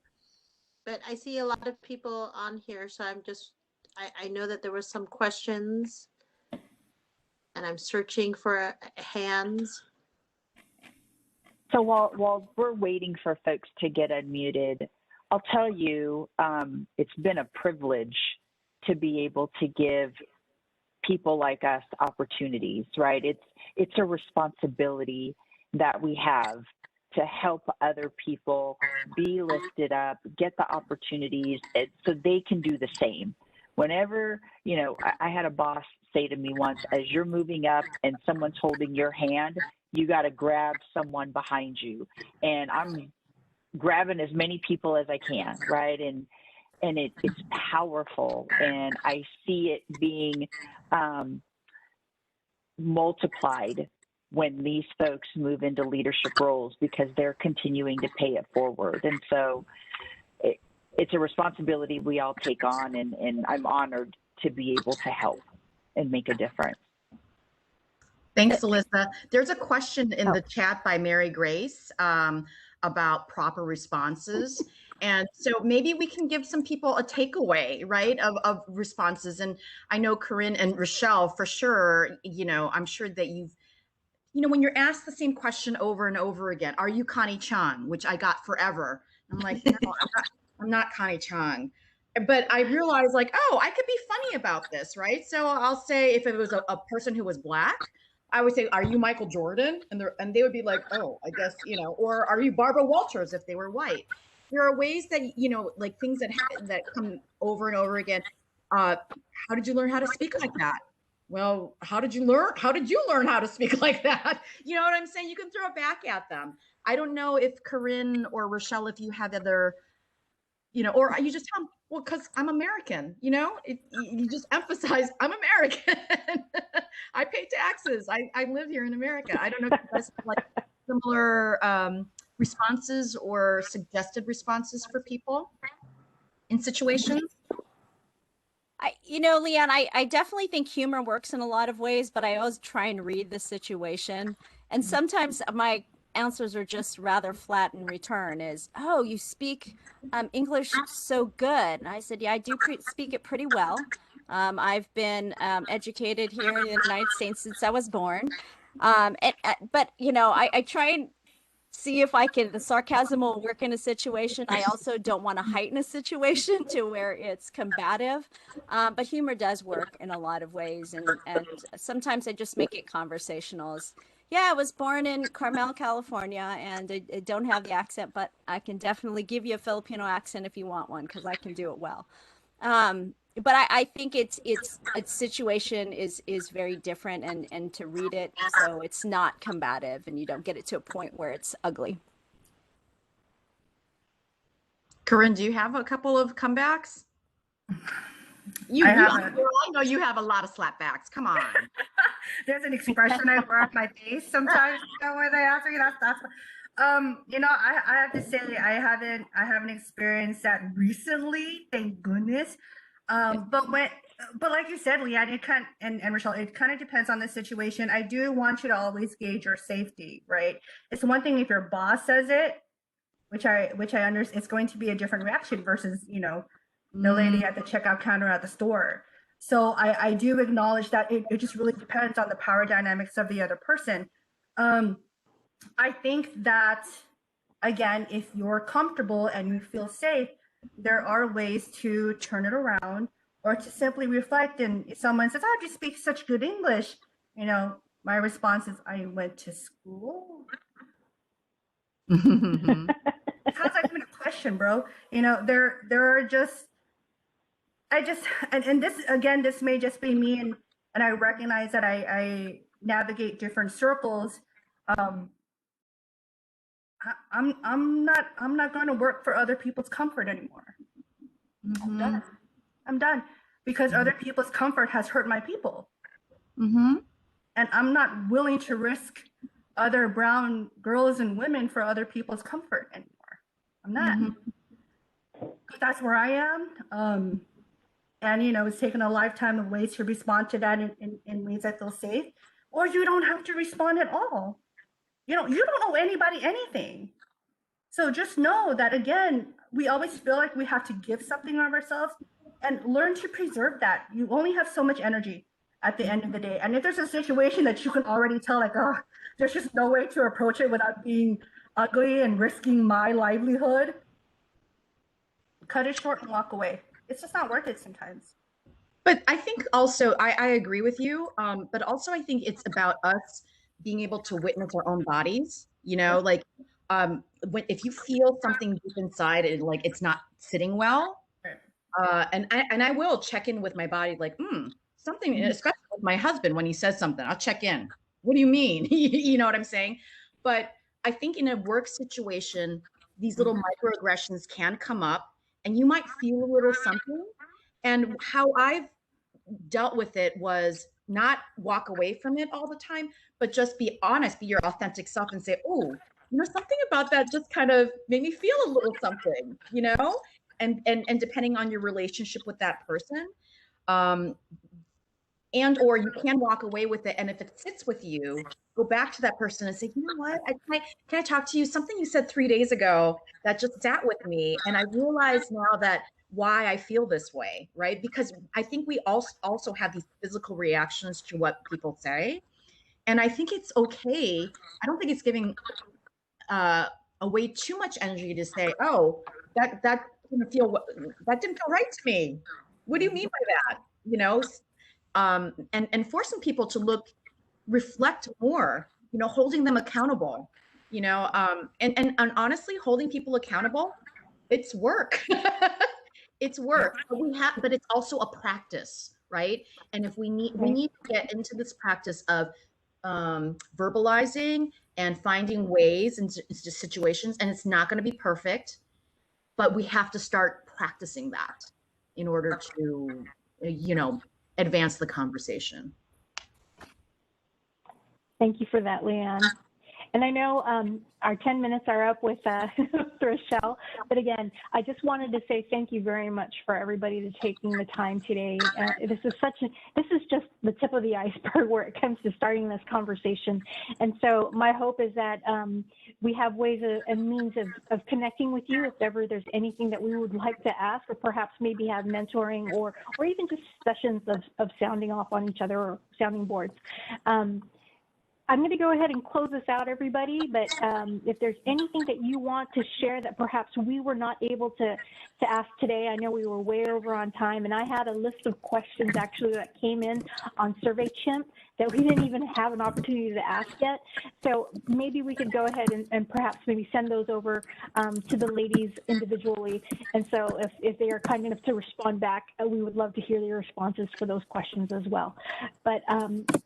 but I see a lot of people on here, so I know that there were some questions, and I'm searching for hands. So while we're waiting for folks to get unmuted, I'll tell you, it's been a privilege to be able to give people like us opportunities, right? It's a responsibility that we have to help other people be lifted up, get the opportunities so they can do the same. Whenever, I had a boss say to me once, as you're moving up and someone's holding your hand, you got to grab someone behind you. And I'm grabbing as many people as I can, right? And it's powerful. And I see it being multiplied when these folks move into leadership roles because they're continuing to pay it forward. And so it's a responsibility we all take on, and I'm honored to be able to help and make a difference. Thanks, Alyssa. There's a question in the chat by Mary Grace about proper responses. And so maybe we can give some people a takeaway, right, of responses. And I know Corinne and Rochelle, for sure, I'm sure that when you're asked the same question over and over again, are you Connie Chung, which I got forever. I'm like, no, I'm not Connie Chung. But I realized I could be funny about this, right? So I'll say if it was a person who was Black, I would say, are you Michael Jordan? And they would be like, oh, I guess, or are you Barbara Walters if they were white? There are ways that, things that come over and over again. How did you learn how to speak like that? Well, how did you learn how to speak like that? You know what I'm saying? You can throw it back at them. I don't know if Corinne or Rochelle, if you have other, or you just tell them, well, because I'm American, you just emphasize I'm American. I pay taxes. I live here in America. I don't know if you guys have similar responses or suggested responses for people in situations. Leanne, I definitely think humor works in a lot of ways, but I always try and read the situation. And sometimes my answers are just rather flat in return is, oh, you speak English so good. And I said, yeah, I do speak it pretty well. I've been educated here in the United States since I was born. But, I try and see if the sarcasm will work in a situation. I also don't want to heighten a situation to where it's combative, but humor does work in a lot of ways. And sometimes I just make it conversational. Yeah, I was born in Carmel, California, and I don't have the accent, but I can definitely give you a Filipino accent if you want one, because I can do it well. But I think its situation is very different, and to read it so it's not combative and you don't get it to a point where it's ugly. Corinne, do you have a couple of comebacks? I know you have a lot of slapbacks. Come on. There's an expression I wear on my face sometimes, where they ask me that's I have to say I haven't experienced that recently, thank goodness. But like you said, Leanne, and Rochelle, it kind of depends on the situation. I do want you to always gauge your safety, right? It's one thing if your boss says it, which I understand, it's going to be a different reaction versus, the lady at the checkout counter at the store. So I do acknowledge that it just really depends on the power dynamics of the other person. I think that, again, if you're comfortable and you feel safe, there are ways to turn it around or to simply reflect. And if someone says, oh, you speak such good English, my response is, I went to school. How's that even a question, bro? There are just, and this, again, this may just be me, and I recognize that I navigate different circles. I'm not going to work for other people's comfort anymore. Mm-hmm. I'm done because other people's comfort has hurt my people. Mm-hmm. And I'm not willing to risk other brown girls and women for other people's comfort anymore. I'm not. Mm-hmm. That's where I am. And it's taken a lifetime of ways to respond to that in ways I feel safe. Or you don't have to respond at all. You don't owe anybody anything. So just know that, again, we always feel like we have to give something of ourselves, and learn to preserve that. You only have so much energy at the end of the day. And if there's a situation that you can already tell, like, oh, there's just no way to approach it without being ugly and risking my livelihood, cut it short and walk away. It's just not worth it sometimes. But I think also, I agree with you. But also I think it's about us being able to witness our own bodies, like if you feel something deep inside and like it's not sitting well, and I will check in with my body, like, something, especially with my husband, when he says something, I'll check in. What do you mean? You know what I'm saying? But I think in a work situation, these little microaggressions can come up and you might feel a little something. And how I've dealt with it was not walk away from it all the time, but just be honest, be your authentic self and say, oh, something about that just kind of made me feel a little something, and depending on your relationship with that person, and or you can walk away with it, and if it sits with you, go back to that person and say, you know what, can I talk to you? Something you said 3 days ago that just sat with me, and I realize now that why I feel this way, right? Because I think we also have these physical reactions to what people say, and I think it's okay. I don't think it's giving away too much energy to say, oh, that didn't feel right to me. What do you mean by that? And forcing people to reflect more, holding them accountable, and honestly, holding people accountable, it's work. It's work, but it's also a practice, right? And if we need to get into this practice of verbalizing and finding ways into situations, and it's not going to be perfect, but we have to start practicing that in order to, advance the conversation. Thank you for that, Leanne. And I know our 10 minutes are up with Rochelle, but again, I just wanted to say thank you very much for everybody to taking the time today. This is just the tip of the iceberg where it comes to starting this conversation. And so my hope is that we have ways and means of connecting with you if ever there's anything that we would like to ask, or perhaps maybe have mentoring or even just sessions of sounding off on each other or sounding boards. I'm going to go ahead and close this out, everybody, but if there's anything that you want to share that perhaps we were not able to ask today, I know we were way over on time, and I had a list of questions actually that came in on SurveyChimp that we didn't even have an opportunity to ask yet. So maybe we could go ahead and perhaps maybe send those over to the ladies individually. And so if they are kind enough to respond back, we would love to hear their responses for those questions as well. But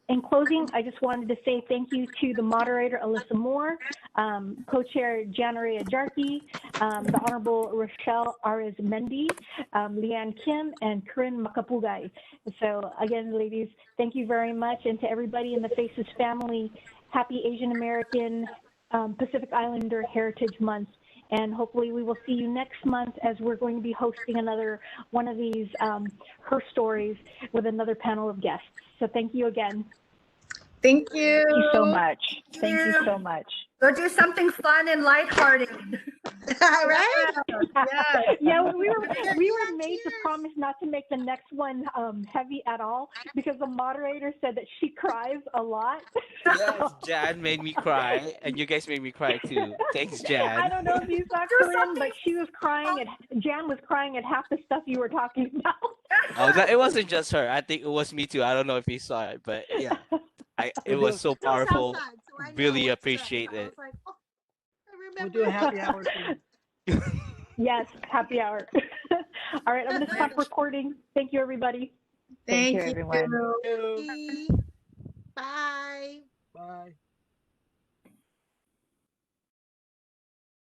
in closing, I just wanted to say thank you to the moderator, Alyssa Moore, co-chair Janaria Jarkey, the Honorable Rochelle Arizmendi, Leanne Kim, and Corinne Makapugai. So again, ladies, thank you very much. And to everybody in the Faces family, happy Asian American Pacific Islander Heritage Month. And hopefully we will see you next month as we're going to be hosting another one of these HERstories with another panel of guests. So thank you again. Thank you. Thank you so much. Thank you so much. Go do something fun and lighthearted. Right? Yeah, we were made to promise not to make the next one heavy at all because the moderator said that she cries a lot. Yes, Jan made me cry, and you guys made me cry too. Thanks, Jan. I don't know if you saw Corinne, but Jan was crying at half the stuff you were talking about. Oh, it wasn't just her. I think it was me too. I don't know if you saw it, but yeah. It was so powerful. Really appreciate it. Like, oh, I We'll remember. do a happy hour. Yes, happy hour. All right, I'm going to stop recording. Thank you, everybody. Thank you, everyone. Bye.